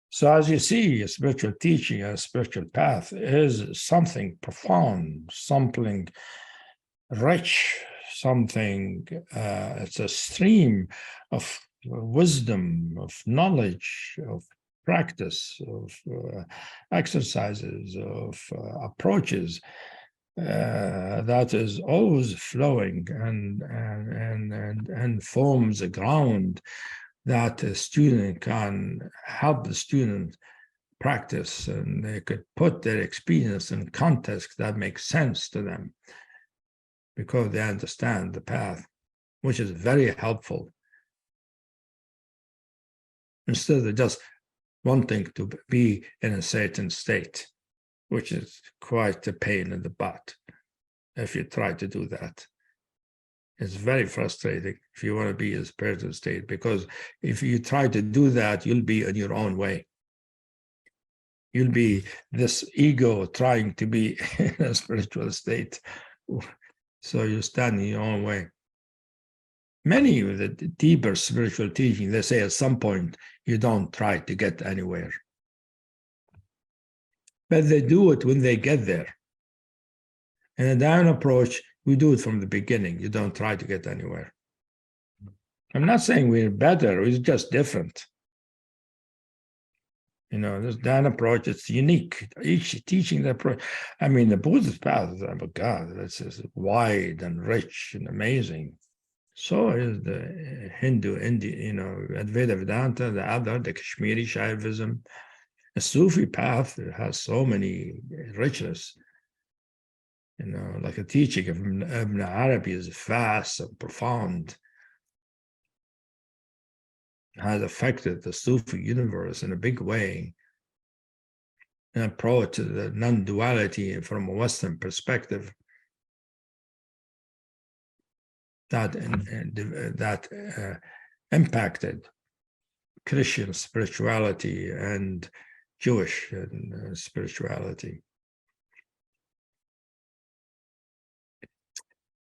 So as you see, a spiritual teaching, a spiritual path is something profound, something rich, something, it's a stream of wisdom, of knowledge, of practice, of exercises, of approaches that is always flowing and forms a ground that a student can help the student practice, and they could put their experience in context that makes sense to them because they understand the path, which is very helpful. Instead of just wanting to be in a certain state, which is quite a pain in the butt if you try to do that. It's very frustrating if you want to be in a spiritual state, because if you try to do that, you'll be in your own way. You'll be this ego trying to be in a spiritual state. So you stand in your own way. Many of the deeper spiritual teaching, they say at some point, you don't try to get anywhere. But they do it when they get there. In a diamond approach, we do it from the beginning. You don't try to get anywhere. I'm not saying we're better, we're just different. You know, this diamond approach, it's unique. Each teaching the approach. I mean, the Buddhist path, oh God, this is wide and rich and amazing. So is the Hindu, Advaita Vedanta, the other, the Kashmiri Shaivism. The Sufi path has so many richness. You know, like a teaching of Ibn Arabi is vast and profound. Has affected the Sufi universe in a big way. An approach to the non-duality from a Western perspective that impacted Christian spirituality and Jewish spirituality.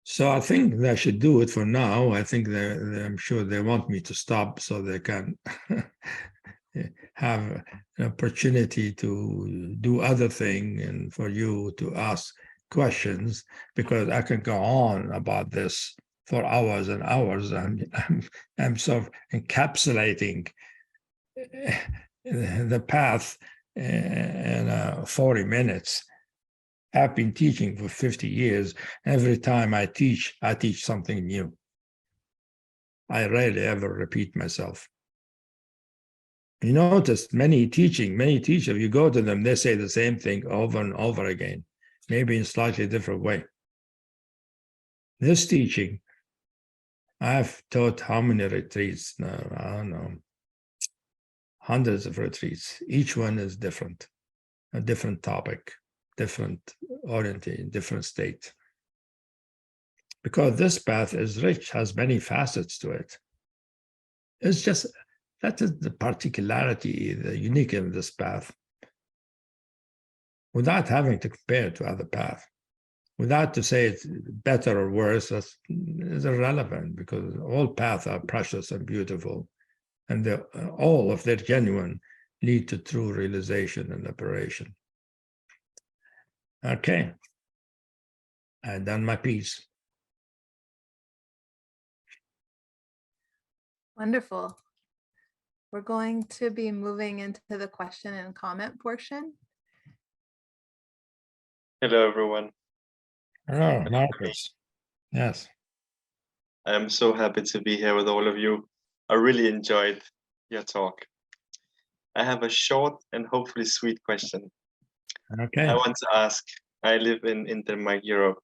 So I think they should do it for now. I think I'm sure they want me to stop so they can have an opportunity to do other thing and for you to ask questions, because I can go on about this for hours and hours. I'm sort of encapsulating the path in 40 minutes. I've been teaching for 50 years. Every time I teach something new. I rarely ever repeat myself. You notice many teachers, you go to them, they say the same thing over and over again, maybe in slightly different way. This teaching, I've taught how many retreats now? I don't know. Hundreds of retreats. Each one is different, a different topic, different orientation, different state. Because this path is rich, has many facets to it. It's just, that is the particularity, the unique in this path. Without having to compare it to other paths. Without to say it's better or worse, that's is irrelevant, because all paths are precious and beautiful. And all of their genuine lead to true realization and liberation. Okay, I've done my piece. Wonderful. We're going to be moving into the question and comment portion. Hello, everyone. Hello, Marcus. Yes. I'm so happy to be here with all of you. I really enjoyed your talk. I have a short and hopefully sweet question. Okay. I want to ask, I live in Denmark, Europe.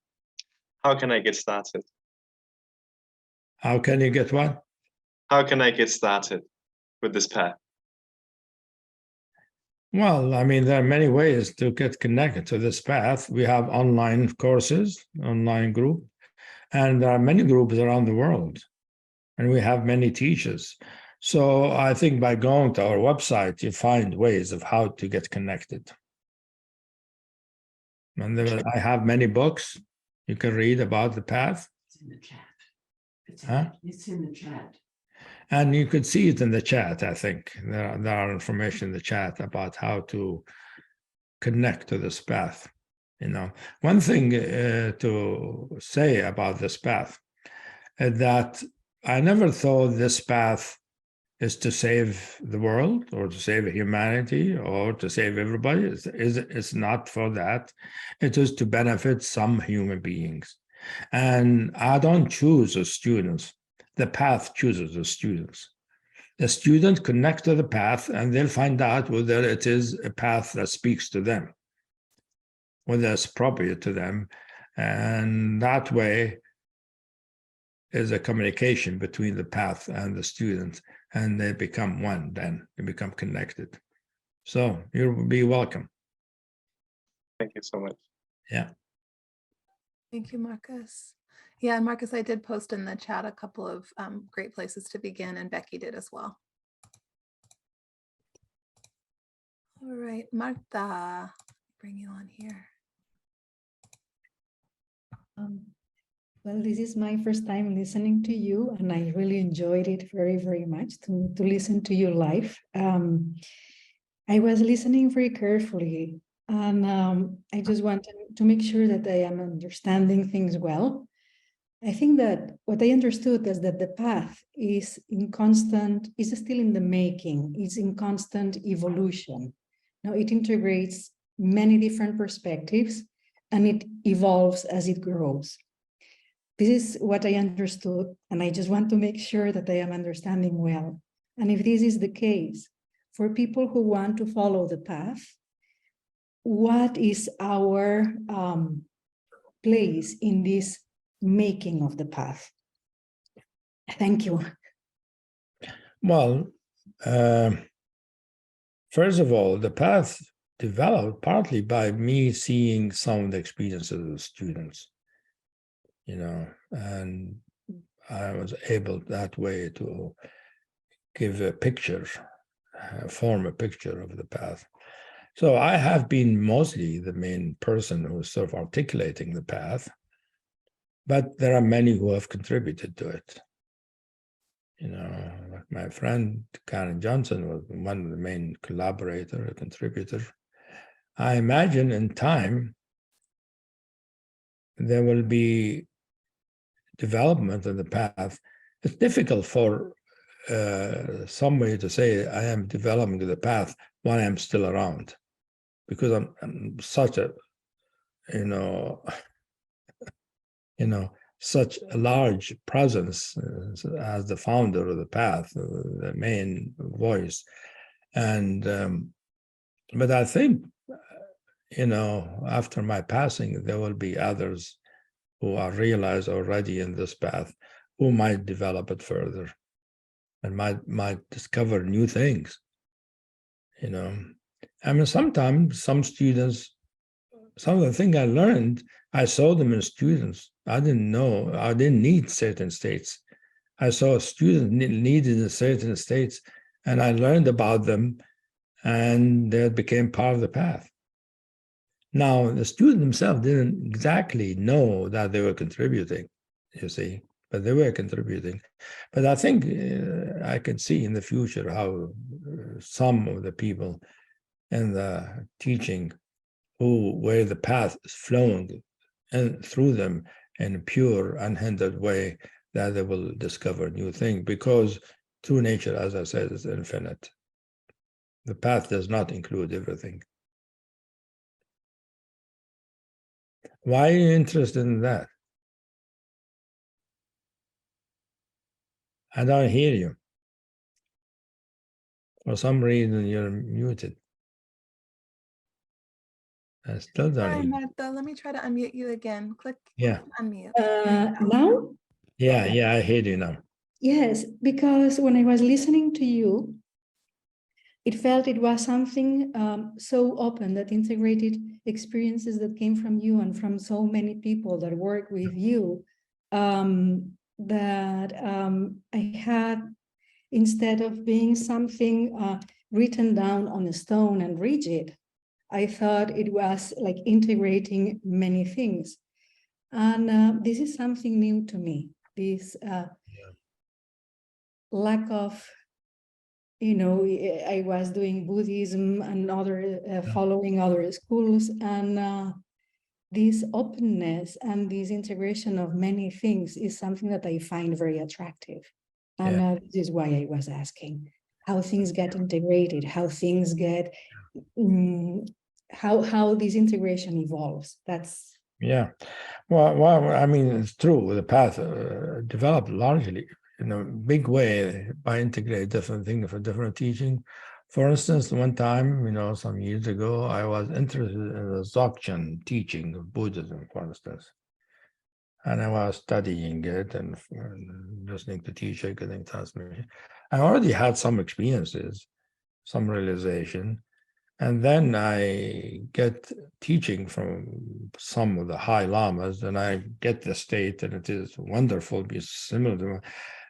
How can I get started? How can you get what? How can I get started with this path? Well, I mean, there are many ways to get connected to this path. We have online courses, online group, and there are many groups around the world, and we have many teachers. So I think by going to our website, you find ways of how to get connected. And I have many books you can read about the path. It's in the chat. Huh? It's in the chat. And you could see it in the chat, I think. There are information in the chat about how to connect to this path. You know, one thing to say about this path is that I never thought this path is to save the world or to save humanity or to save everybody. It's not for that. It is to benefit some human beings. And I don't choose the students. The path chooses the students. The student connects to the path and they'll find out whether it is a path that speaks to them, whether it's appropriate to them. And that way is a communication between the path and the student, and they become one then, they become connected. So you'll be welcome. Thank you so much. Yeah. Thank you, Marcus. Yeah, Marcus, I did post in the chat a couple of great places to begin, and Becky did as well. All right, Marta, bring you on here. Well, this is my first time listening to you, and I really enjoyed it very, very much to listen to you live. I was listening very carefully, and I just wanted to make sure that I am understanding things well. I think that what I understood is that the path is still in the making, it's in constant evolution. Now it integrates many different perspectives and it evolves as it grows. This is what I understood, and I just want to make sure that I am understanding well. And if this is the case, for people who want to follow the path, what is our place in this making of the path? Thank you. Well, first of all, the path developed partly by me seeing some of the experiences of the students, you know, and I was able that way to give a picture, form a picture of the path. So I have been mostly the main person who's sort of articulating the path, but there are many who have contributed to it. You know, like my friend Karen Johnson was one of the main collaborator, a contributor. I imagine in time there will be development of the path. It's difficult for somebody to say I am developing the path while I'm still around, because I'm such a, such a large presence as the founder of the path, the main voice. And, but I think, after my passing, there will be others who are realized already in this path, who might develop it further and might discover new things. I mean, sometimes some students, some of the things I learned, I saw them in students. I didn't know, I didn't need certain states. I saw a student needed in certain states, and I learned about them, and they became part of the path. Now, the student themselves didn't exactly know that they were contributing, you see, but they were contributing. But I think I can see in the future how some of the people in the teaching where the path is flowing and through them in a pure, unhindered way, that they will discover new things, because true nature, as I said, is infinite. The path does not include everything. Why are you interested in that? I don't hear you. For some reason, you're muted. I still don't Hi, hear you. Martha. Let me try to unmute you again. Click Yeah. unmute. Now? Yeah, I hear you now. Yes, because when I was listening to you, it felt it was something so open that integrated experiences that came from you and from so many people that work with you, that I had, instead of being something written down on a stone and rigid, I thought it was like integrating many things. And this is something new to me, this lack of, I was doing Buddhism and following other schools, and this openness and this integration of many things is something that I find very attractive. And this is why I was asking how things get integrated, how things get, how this integration evolves. That's Well, I mean, it's true. The path developed largely in a big way by integrating different things for different teaching. For instance, one time, some years ago, I was interested in the Dzogchen teaching of Buddhism, for instance. And I was studying it and listening to teacher, getting transmission. I already had some experiences, some realization. And then I get teaching from some of the high lamas, and I get the state, and it is wonderful, it's similar to,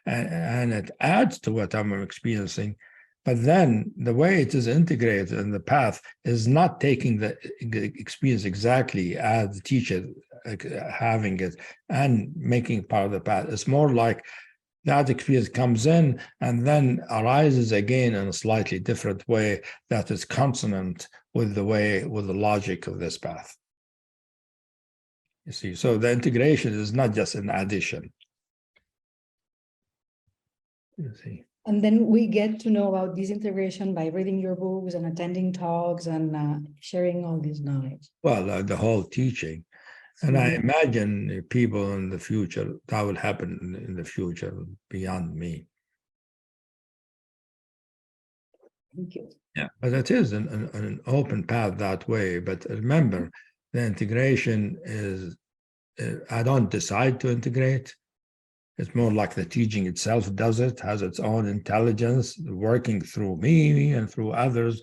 and it adds to what I'm experiencing. But then the way it is integrated in the path is not taking the experience exactly as the teacher having it and making part of the path. It's more like that experience comes in and then arises again in a slightly different way that is consonant with the logic of this path. You see, so the integration is not just an addition. You see. And then we get to know about this integration by reading your books and attending talks and sharing all this knowledge. Well, the whole teaching. And I imagine people in the future, that will happen in the future beyond me. Thank you. Yeah, but it is an open path that way. But remember, the integration is, I don't decide to integrate. It's more like the teaching itself does it, has its own intelligence working through me and through others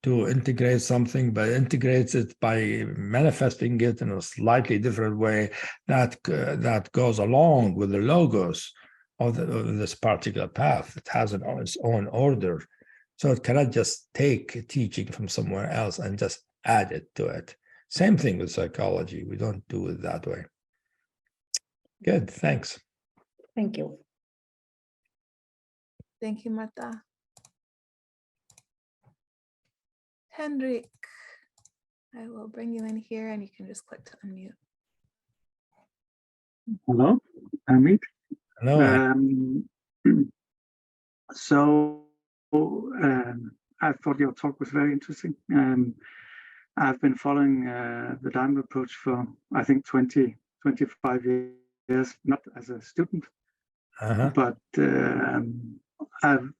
to integrate something, but integrates it by manifesting it in a slightly different way that goes along with the logos of this particular path. It has its own order. So it cannot just take a teaching from somewhere else and just add it to it. Same thing with psychology. We don't do it that way. Good, thanks. Thank you. Thank you, Marta. Henrik, I will bring you in here and you can just click to unmute. Hello, Amit. No, So I thought your talk was very interesting. I've been following the diamond approach for, I think, 25 years, not as a student, but I've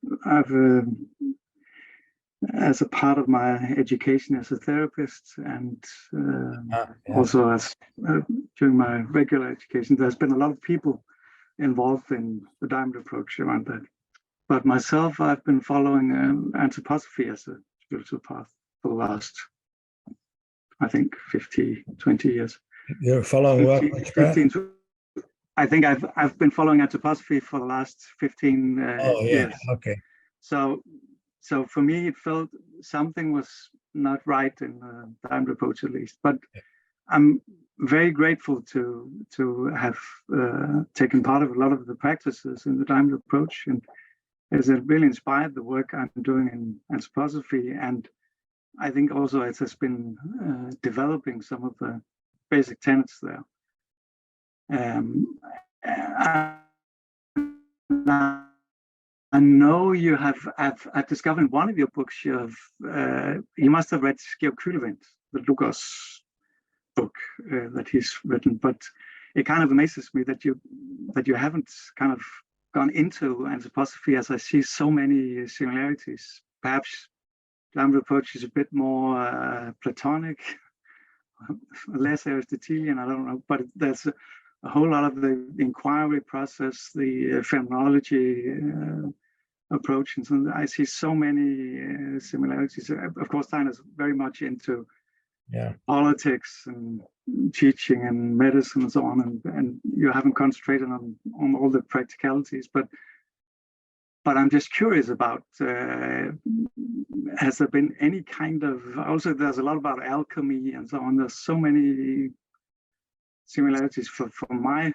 as a part of my education as a therapist, and also as during my regular education, there's been a lot of people involved in the diamond approach around that. But myself, I've been following anthroposophy as a spiritual path for the last, I think, 20 years. You're following what? 15, I think I've been following anthroposophy for the last 15 years. Okay. So for me, it felt something was not right in the diamond approach, at least. But I'm very grateful to have taken part of a lot of the practices in the diamond approach, and it really inspired the work I'm doing in anthroposophy. And I think also it has been developing some of the basic tenets there. I know you have, I've discovered in one of your books, you must have read Georg Kühlewind, the Logos book that he's written, but it kind of amazes me that you haven't kind of gone into anthroposophy, as I see so many similarities. Perhaps diamond approach is a bit more Platonic, less Aristotelian, I don't know, but there's a whole lot of the inquiry process, the phenomenology approach, and so I see so many similarities. Of course, Stein is very much into politics and teaching and medicine and so on, and you haven't concentrated on all the practicalities. But I'm just curious about, has there been any kind of, also there's a lot about alchemy and so on. There's so many similarities for my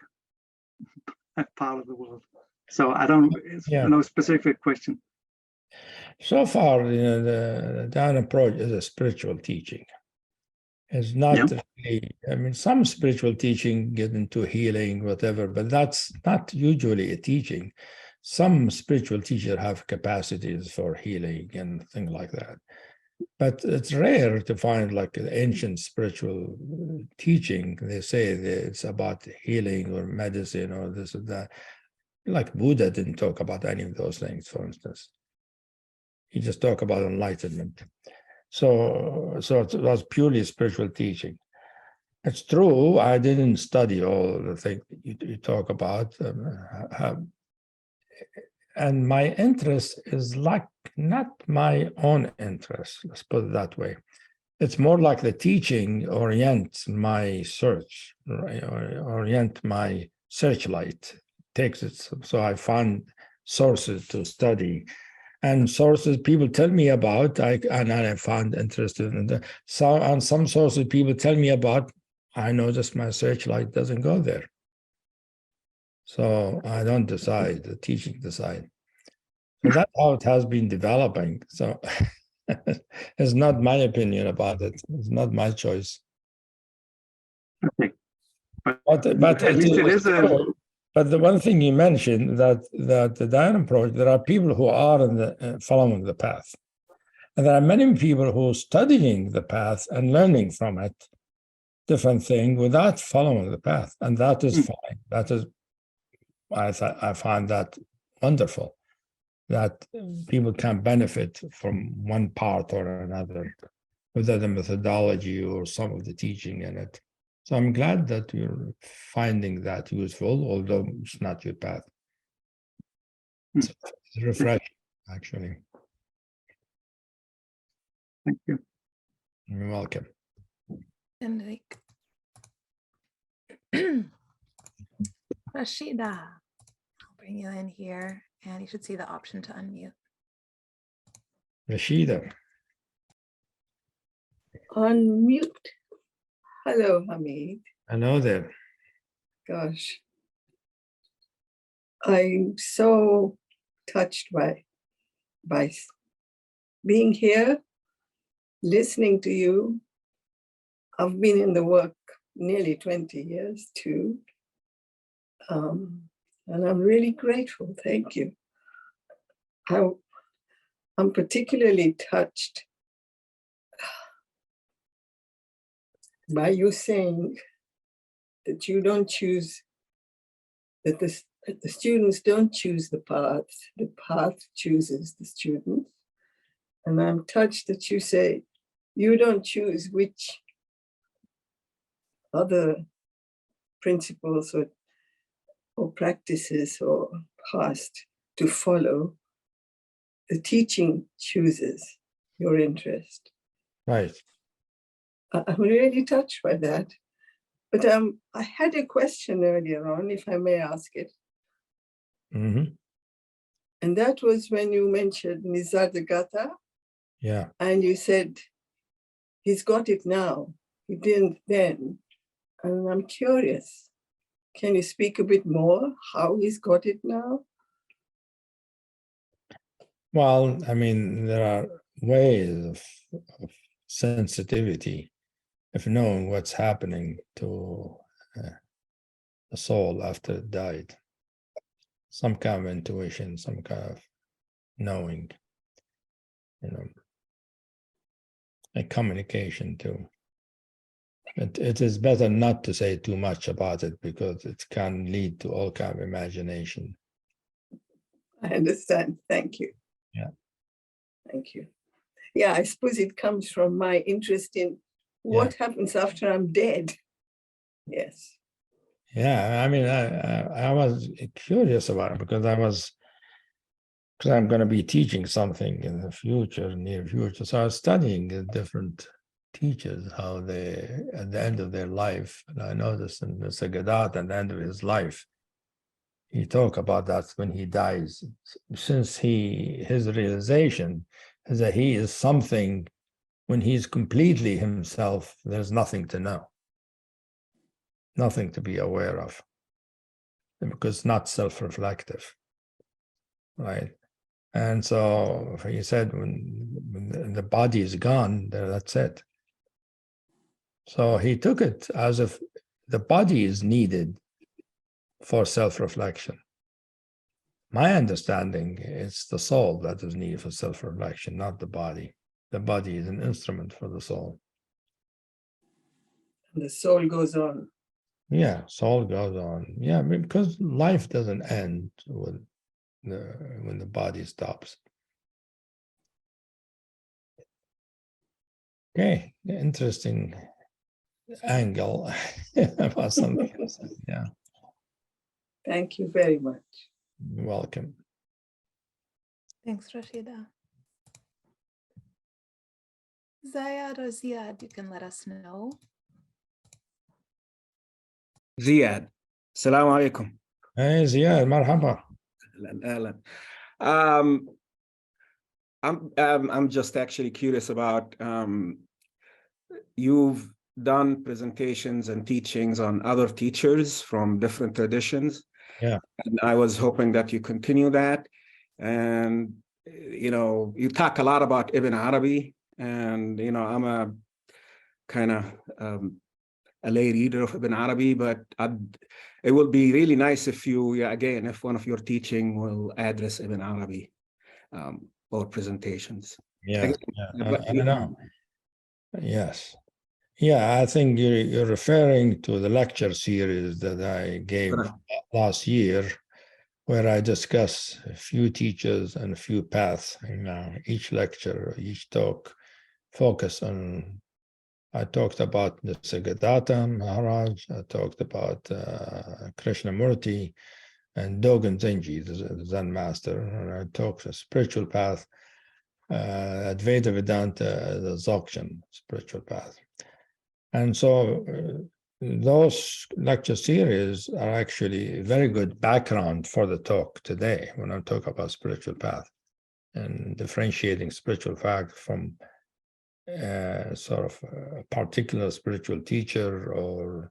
part of the world. So I don't, it's no specific question. So far, the diamond approach is a spiritual teaching. It's not really, I mean, some spiritual teaching get into healing, whatever, but that's not usually a teaching. Some spiritual teachers have capacities for healing and things like that. But it's rare to find like an ancient spiritual teaching. They say that it's about healing or medicine or this or that. Like Buddha didn't talk about any of those things, for instance. He just talked about enlightenment. So it was purely spiritual teaching. It's true, I didn't study all the things you talk about. And my interest is like not my own interest, let's put it that way. It's more like the teaching orients my search, right? Or orient my searchlight, takes it. So I find sources to study. And sources people tell me about, and I find interested in them. So on some sources people tell me about, I notice my searchlight doesn't go there. So I don't decide, the teaching decide. So that's how it has been developing. So it's not my opinion about it. It's not my choice. Okay. But at least it is But the one thing you mentioned that the diamond approach, there are people who are following the path, and there are many people who are studying the path and learning from it, different thing, without following the path, and that is fine. That is, I find that wonderful, that people can benefit from one part or another, whether the methodology or some of the teaching in it. So I'm glad that you're finding that useful, although it's not your path. It's refreshing, actually. Thank you. You're welcome. And like Rashida, I'll bring you in here, and you should see the option to unmute. Rashida. Unmute. Hello, Hamid. Hello there. Gosh, I'm so touched by being here, listening to you. I've been in the work nearly 20 years too. And I'm really grateful. Thank you. I'm particularly touched by you saying that you don't choose, that the students don't choose the path chooses the students. And I'm touched that you say you don't choose which other principles or practices or past to follow. The teaching chooses your interest. Right. I'm really touched by that. But I had a question earlier on, if I may ask it. Mm-hmm. And that was when you mentioned Nisargadatta, Yeah. and you said, he's got it now. He didn't then. And I'm curious, can you speak a bit more how he's got it now? Well, I mean, there are ways of sensitivity of knowing what's happening to the soul after it died. Some kind of intuition, some kind of knowing, and communication too. It is better not to say too much about it because it can lead to all kind of imagination. I understand. Thank you. Yeah. Thank you. Yeah, I suppose it comes from my interest in what happens after I'm dead. Yes. Yeah, I mean, I was curious about it because I'm going to be teaching something in the future, near future. So I was studying the different teachers, how they, at the end of their life, and I noticed in the Sagadatta, at the end of his life, he talked about that when he dies, since his realization is that he is something, when he's completely himself, there's nothing to know, nothing to be aware of, because it's not self-reflective, right? And so he said, when the body is gone, that's it. So he took it as if the body is needed for self-reflection. My understanding is the soul that is needed for self-reflection, not the body. The body is an instrument for the soul. And the soul goes on. Yeah, soul goes on. Yeah, because life doesn't end when the body stops. Okay, interesting angle about something else. Yeah. Thank you very much. You're welcome. Thanks, Rashida. Zayad or Ziad, you can let us know. Ziad. Assalamu alaikum. Hey, Ziad, marhaba. I'm just actually curious about you've done presentations and teachings on other teachers from different traditions. Yeah. And I was hoping that you continue that. And you talk a lot about Ibn Arabi, and I'm a kind of a lay reader of Ibn Arabi, but it would be really nice if you, again, if one of your teaching will address Ibn Arabi or presentations. Yeah, I know. Yes. Yeah, I think you're referring to the lecture series that I gave last year, where I discuss a few teachers and a few paths. Each lecture, each talk focus on. I talked about the Sagadatta Maharaj. I talked about Krishnamurti and Dogen Zenji, the Zen master. And I talked a spiritual path, Advaita Vedanta, the Dzogchen spiritual path. And so those lecture series are actually very good background for the talk today when I talk about spiritual path and differentiating spiritual path from sort of a particular spiritual teacher or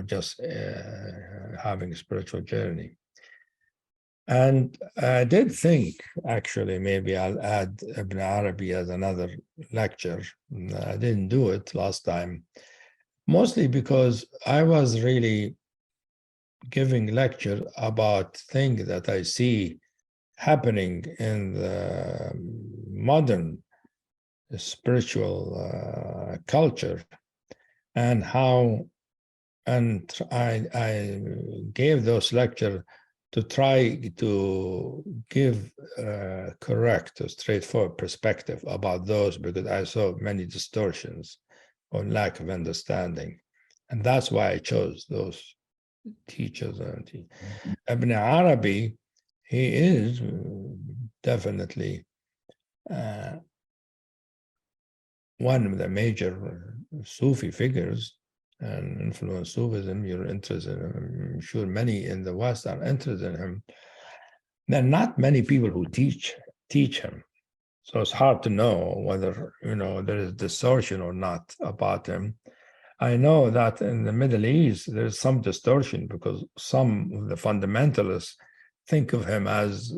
just having a spiritual journey. And I did think, actually, maybe I'll add Ibn Arabi as another lecture. I didn't do it last time, mostly because I was really giving lecture about things that I see happening in the modern spiritual culture, and how, and I gave those lectures to try to give correct or straightforward perspective about those, because I saw many distortions or lack of understanding. And that's why I chose those teachers. Ibn Arabi, he is definitely one of the major Sufi figures and influence Sufism. You're interested in him. I'm sure many in the West are interested in him. There are not many people who teach him. So it's hard to know whether, there is distortion or not about him. I know that in the Middle East, there's some distortion because some of the fundamentalists think of him as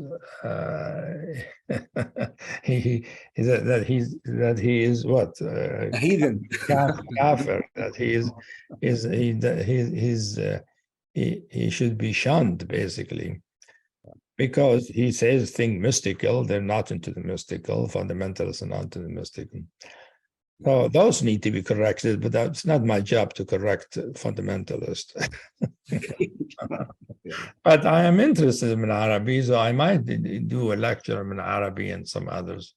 he is what A heathen. kafir, that he should be shunned, basically, because he says things mystical. They're not into the mystical. Fundamentalists are not into the mystical. So those need to be corrected, but that's not my job to correct fundamentalists. But I am interested in Arabi, so I might do a lecture in Arabi and some others.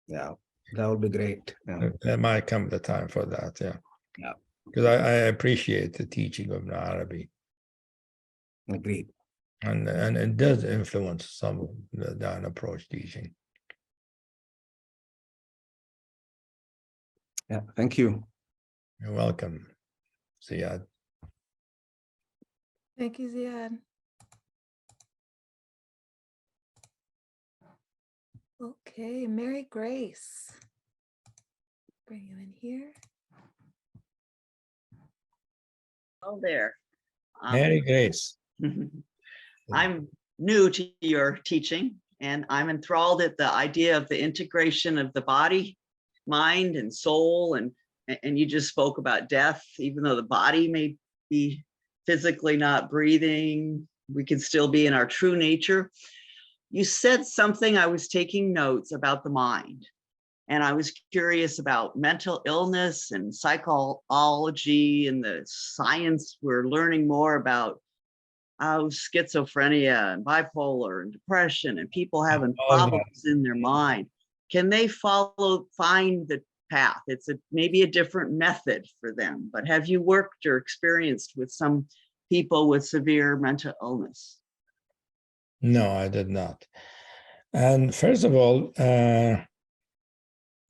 Yeah, that would be great. Yeah. There might come the time for that, yeah. Yeah. Because I appreciate the teaching of Arabi. Agreed. And it does influence some of the Diamond approach teaching. Yeah, thank you. You're welcome, Ziad. Thank you, Ziad. Okay, Mary Grace. Bring you in here. Oh, there. Mary Grace. I'm new to your teaching, and I'm enthralled at the idea of the integration of the body, mind, and soul. And you just spoke about death. Even though the body may be physically not breathing, we can still be in our true nature. You said something, I was taking notes about the mind. And I was curious about mental illness and psychology and the science. We're learning more about schizophrenia and bipolar and depression and people having problems in their mind. Can they find the path? It's maybe a different method for them, but have you worked or experienced with some people with severe mental illness? No, I did not. And first of all,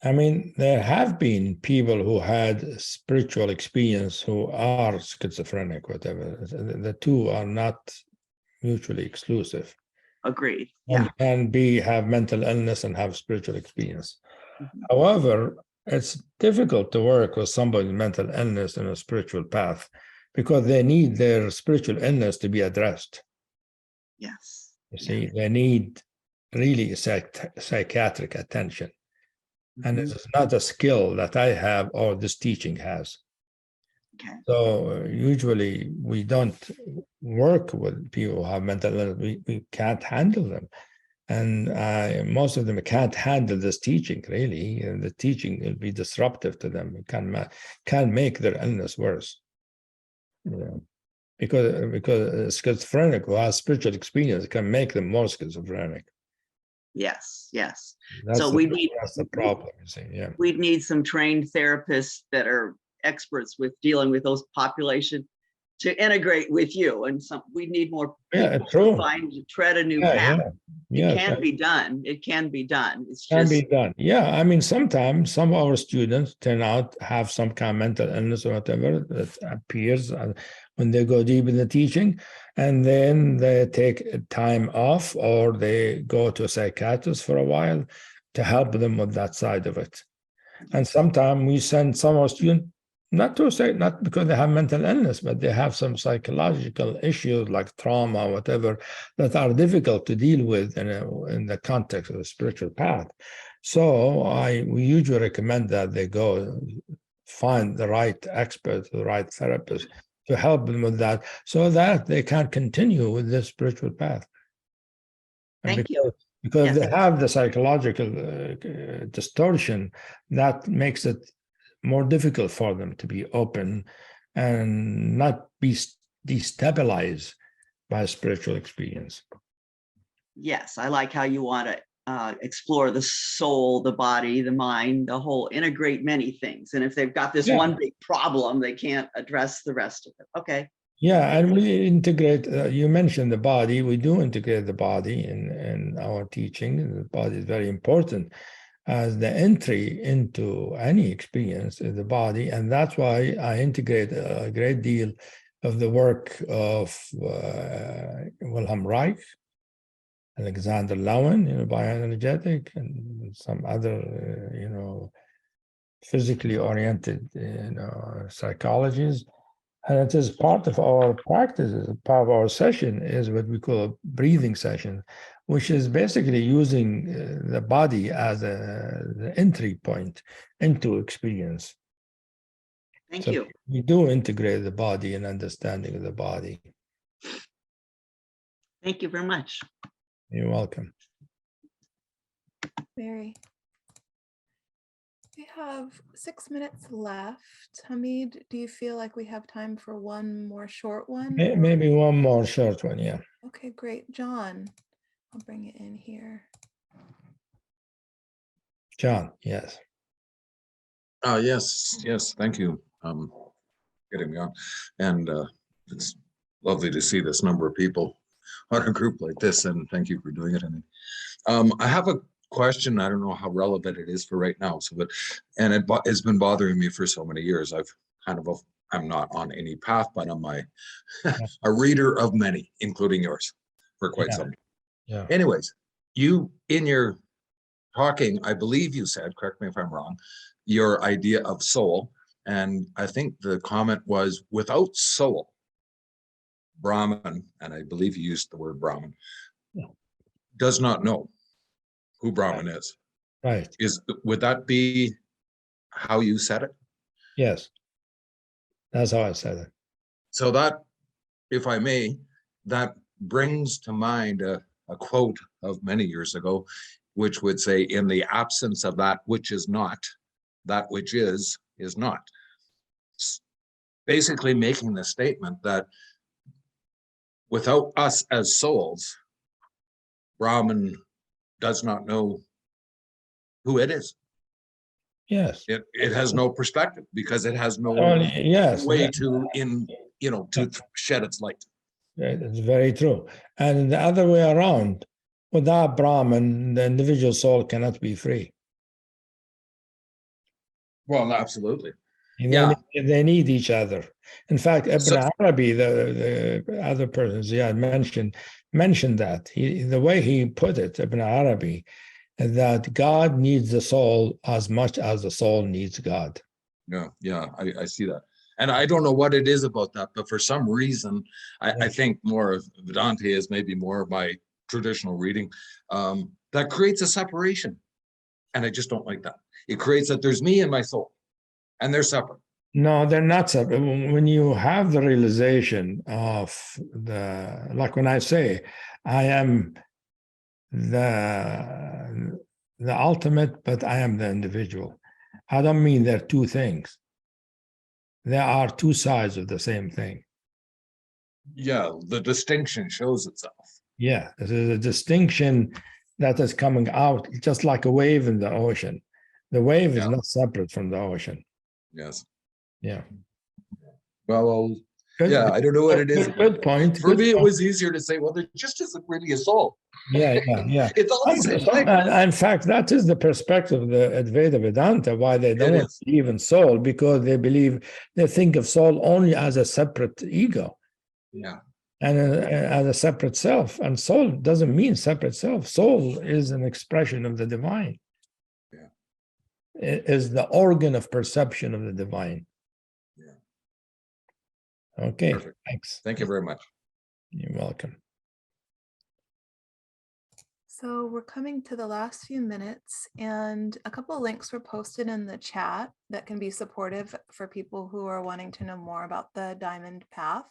I mean, there have been people who had spiritual experience who are schizophrenic, whatever. The two are not mutually exclusive. Agreed. And Yeah. can have mental illness and have spiritual experience. Mm-hmm. However, it's difficult to work with somebody with mental illness in a spiritual path because they need their spiritual illness to be addressed. Yes. You see, they need really psychiatric attention. And Mm-hmm. it's not a skill that I have or this teaching has. Okay. So usually we don't work with people who have mental illness. We can't handle them. And most of them can't handle this teaching, really. And the teaching will be disruptive to them. It can make their illness worse. Because schizophrenic who has spiritual experience can make them more schizophrenic. Yes, yes. That's So that's the problem, you see, yeah. We'd need some trained therapists that are experts with dealing with those population to integrate with you. And we need more Yeah, people true. to tread a new Yeah, path. yeah. It Yes, can be done. It can be done. It's can just be done. Yeah, I mean, sometimes some of our students turn out have some kind of mental illness or whatever that appears when they go deep in the teaching, and then they take time off or they go to a psychiatrist for a while to help them with that side of it. And sometimes we send some of our students not because they have mental illness, but they have some psychological issues like trauma or whatever that are difficult to deal with in the context of the spiritual path. So we usually recommend that they go find the right expert, the right therapist to help them with that, so that they can continue with this spiritual path. thank you. Because Yes. they have the psychological distortion that makes it more difficult for them to be open and not be destabilized by spiritual experience. Yes, I like how you want to explore the soul, the body, the mind, the whole, integrate many things. And if they've got this one big problem, they can't address the rest of it. Okay. Yeah, and we integrate, you mentioned the body, we do integrate the body in our teaching. The body is very important as the entry into any experience in the body. And that's why I integrate a great deal of the work of Wilhelm Reich, Alexander Lowen, bioenergetic, and some other, physically oriented, psychologies. And it is part of our practices, part of our session is what we call a breathing session, which is basically using the body as the entry point into experience. Thank So you. we do integrate the body and understanding of the body. Thank you very much. You're welcome. Mary. We have 6 minutes left. Hamid, do you feel like we have time for one more short one? Maybe one more short one, yeah. Okay, great. John, I'll bring it in here. John, yes. Yes, thank you. Getting me on. And it's lovely to see this number of people on a group like this, and thank you for doing it. I have a question. I don't know how relevant it is for right now. It's been bothering me for so many years. I'm not on any path, but I'm a reader of many, including yours, for quite some time. Yeah. Anyways, you in your talking, I believe you said, correct me if I'm wrong, your idea of soul, and I think the comment was without soul, Brahman, and I believe you used the word Brahman, does not know who Brahman is. Right. Would that be how you said it? Yes. That's how I said it. So that, if I may, that brings to mind a quote of many years ago, which would say, in the absence of that which is not, that which is not. Basically making the statement that without us as souls, Brahman does not know who it is. Yes. It has no perspective because it has no yes, way to shed its light. It's very true. And the other way around, without Brahman, the individual soul cannot be free. Well, absolutely. They need each other. In fact, Ibn Arabi, the other person Ziad mentioned that. The way he put it, Ibn Arabi, that God needs the soul as much as the soul needs God. Yeah, I see that. And I don't know what it is about that, but for some reason, I think more of Vedanta is maybe more of my traditional reading, that creates a separation. And I just don't like that. It creates that there's me and my soul, and they're separate. No, they're not separate. When you have the realization of like when I say, I am the ultimate, but I am the individual. I don't mean they're two things. There are two sides of the same thing. Yeah, the distinction shows itself. Yeah, there's a distinction that is coming out just like a wave in the ocean. The wave is not separate from the ocean. Yes. Yeah. Well, Yeah, I don't know what it is. Good point. For good me, it point. was easier to say, well, there just isn't really a soul. Yeah. It's all the same thing. In fact, that is the perspective of the Advaita Vedanta, why they don't It is. believe in soul, because they think of soul only as a separate ego Yeah. and as a separate self. And soul doesn't mean separate self. Soul is an expression of the divine. Yeah. It is the organ of perception of the divine. Yeah. Okay, Perfect. thanks. Thank you very much. You're welcome. So we're coming to the last few minutes, and a couple of links were posted in the chat that can be supportive for people who are wanting to know more about the Diamond Path.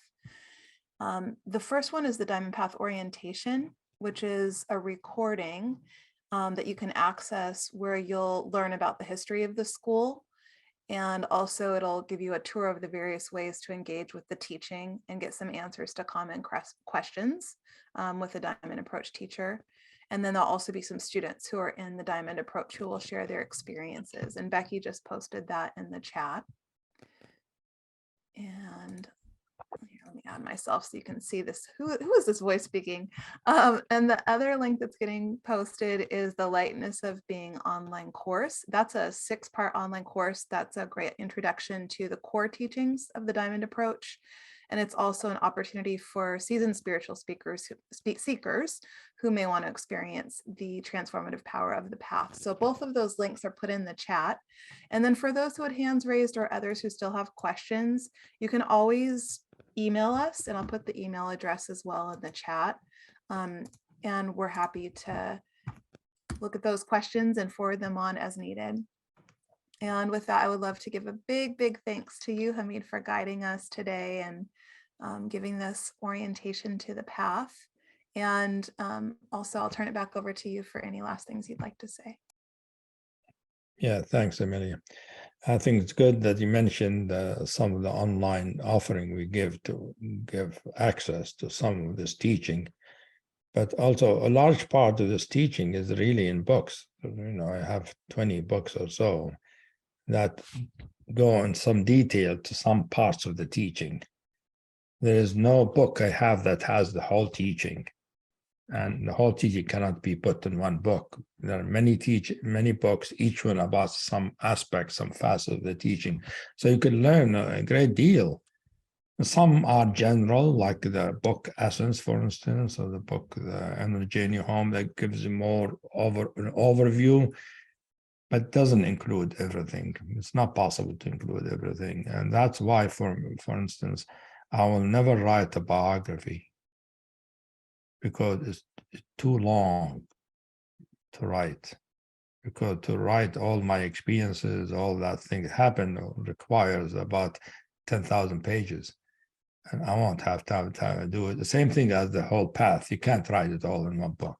The first one is the Diamond Path Orientation, which is a recording that you can access where you'll learn about the history of the school. And also it'll give you a tour of the various ways to engage with the teaching and get some answers to common questions with a Diamond Approach teacher. And then there'll also be some students who are in the Diamond Approach who will share their experiences. And Becky just posted that in the chat. And here, let me add myself so you can see this. Who is this voice speaking? And the other link that's getting posted is the Lightness of Being online course. That's a 6-part online course. That's a great introduction to the core teachings of the Diamond Approach. And it's also an opportunity for seasoned spiritual seekers who may want to experience the transformative power of the path. So both of those links are put in the chat. And then for those who had hands raised or others who still have questions, you can always email us, and I'll put the email address as well in the chat. And we're happy to look at those questions and forward them on as needed. And with that, I would love to give a big thanks to you, Hamid, for guiding us today and giving this orientation to the path. And also, I'll turn it back over to you for any last things you'd like to say. Yeah, thanks, Amelia. I think it's good that you mentioned some of the online offering we give to give access to some of this teaching. But also a large part of this teaching is really in books. I have 20 books or so that go in some detail to some parts of the teaching. There is no book I have that has the whole teaching, and the whole teaching cannot be put in one book. There are many books, each one about some aspect, some facet of the teaching. So you can learn a great deal. Some are general, like the book Essence, for instance, or the book The Energy in Your Home, that gives you more an overview, but doesn't include everything. It's not possible to include everything. And that's why, for instance, I will never write a biography, because it's too long to write. Because to write all my experiences, all that thing happened, requires about 10,000 pages. And I won't have time to do it. The same thing as the whole path. You can't write it all in one book.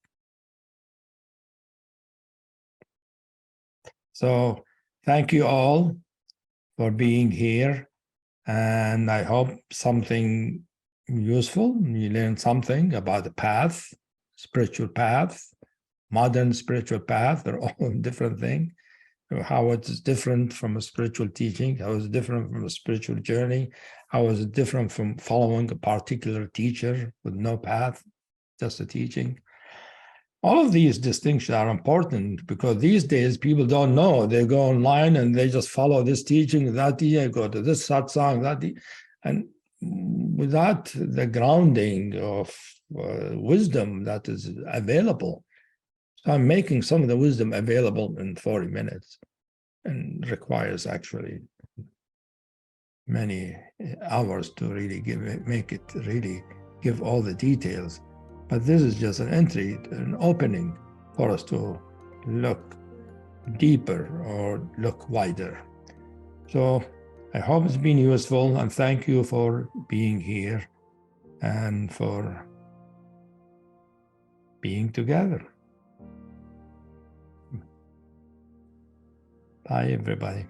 So thank you all for being here. And I hope something useful. You learned something about the path, spiritual path, modern spiritual path. They're all different things. How it's different from a spiritual teaching, how it's different from a spiritual journey, how is it different from following a particular teacher with no path, just a teaching. All of these distinctions are important, because these days people don't know. They go online and they just follow this teaching, that teaching, go to this satsang, and without the grounding of wisdom that is available. So I'm making some of the wisdom available in 40 minutes, and requires actually many hours to really make it really give all the details. But this is just an entry, an opening for us to look deeper or look wider. So I hope it's been useful, and thank you for being here and for being together. Bye, everybody.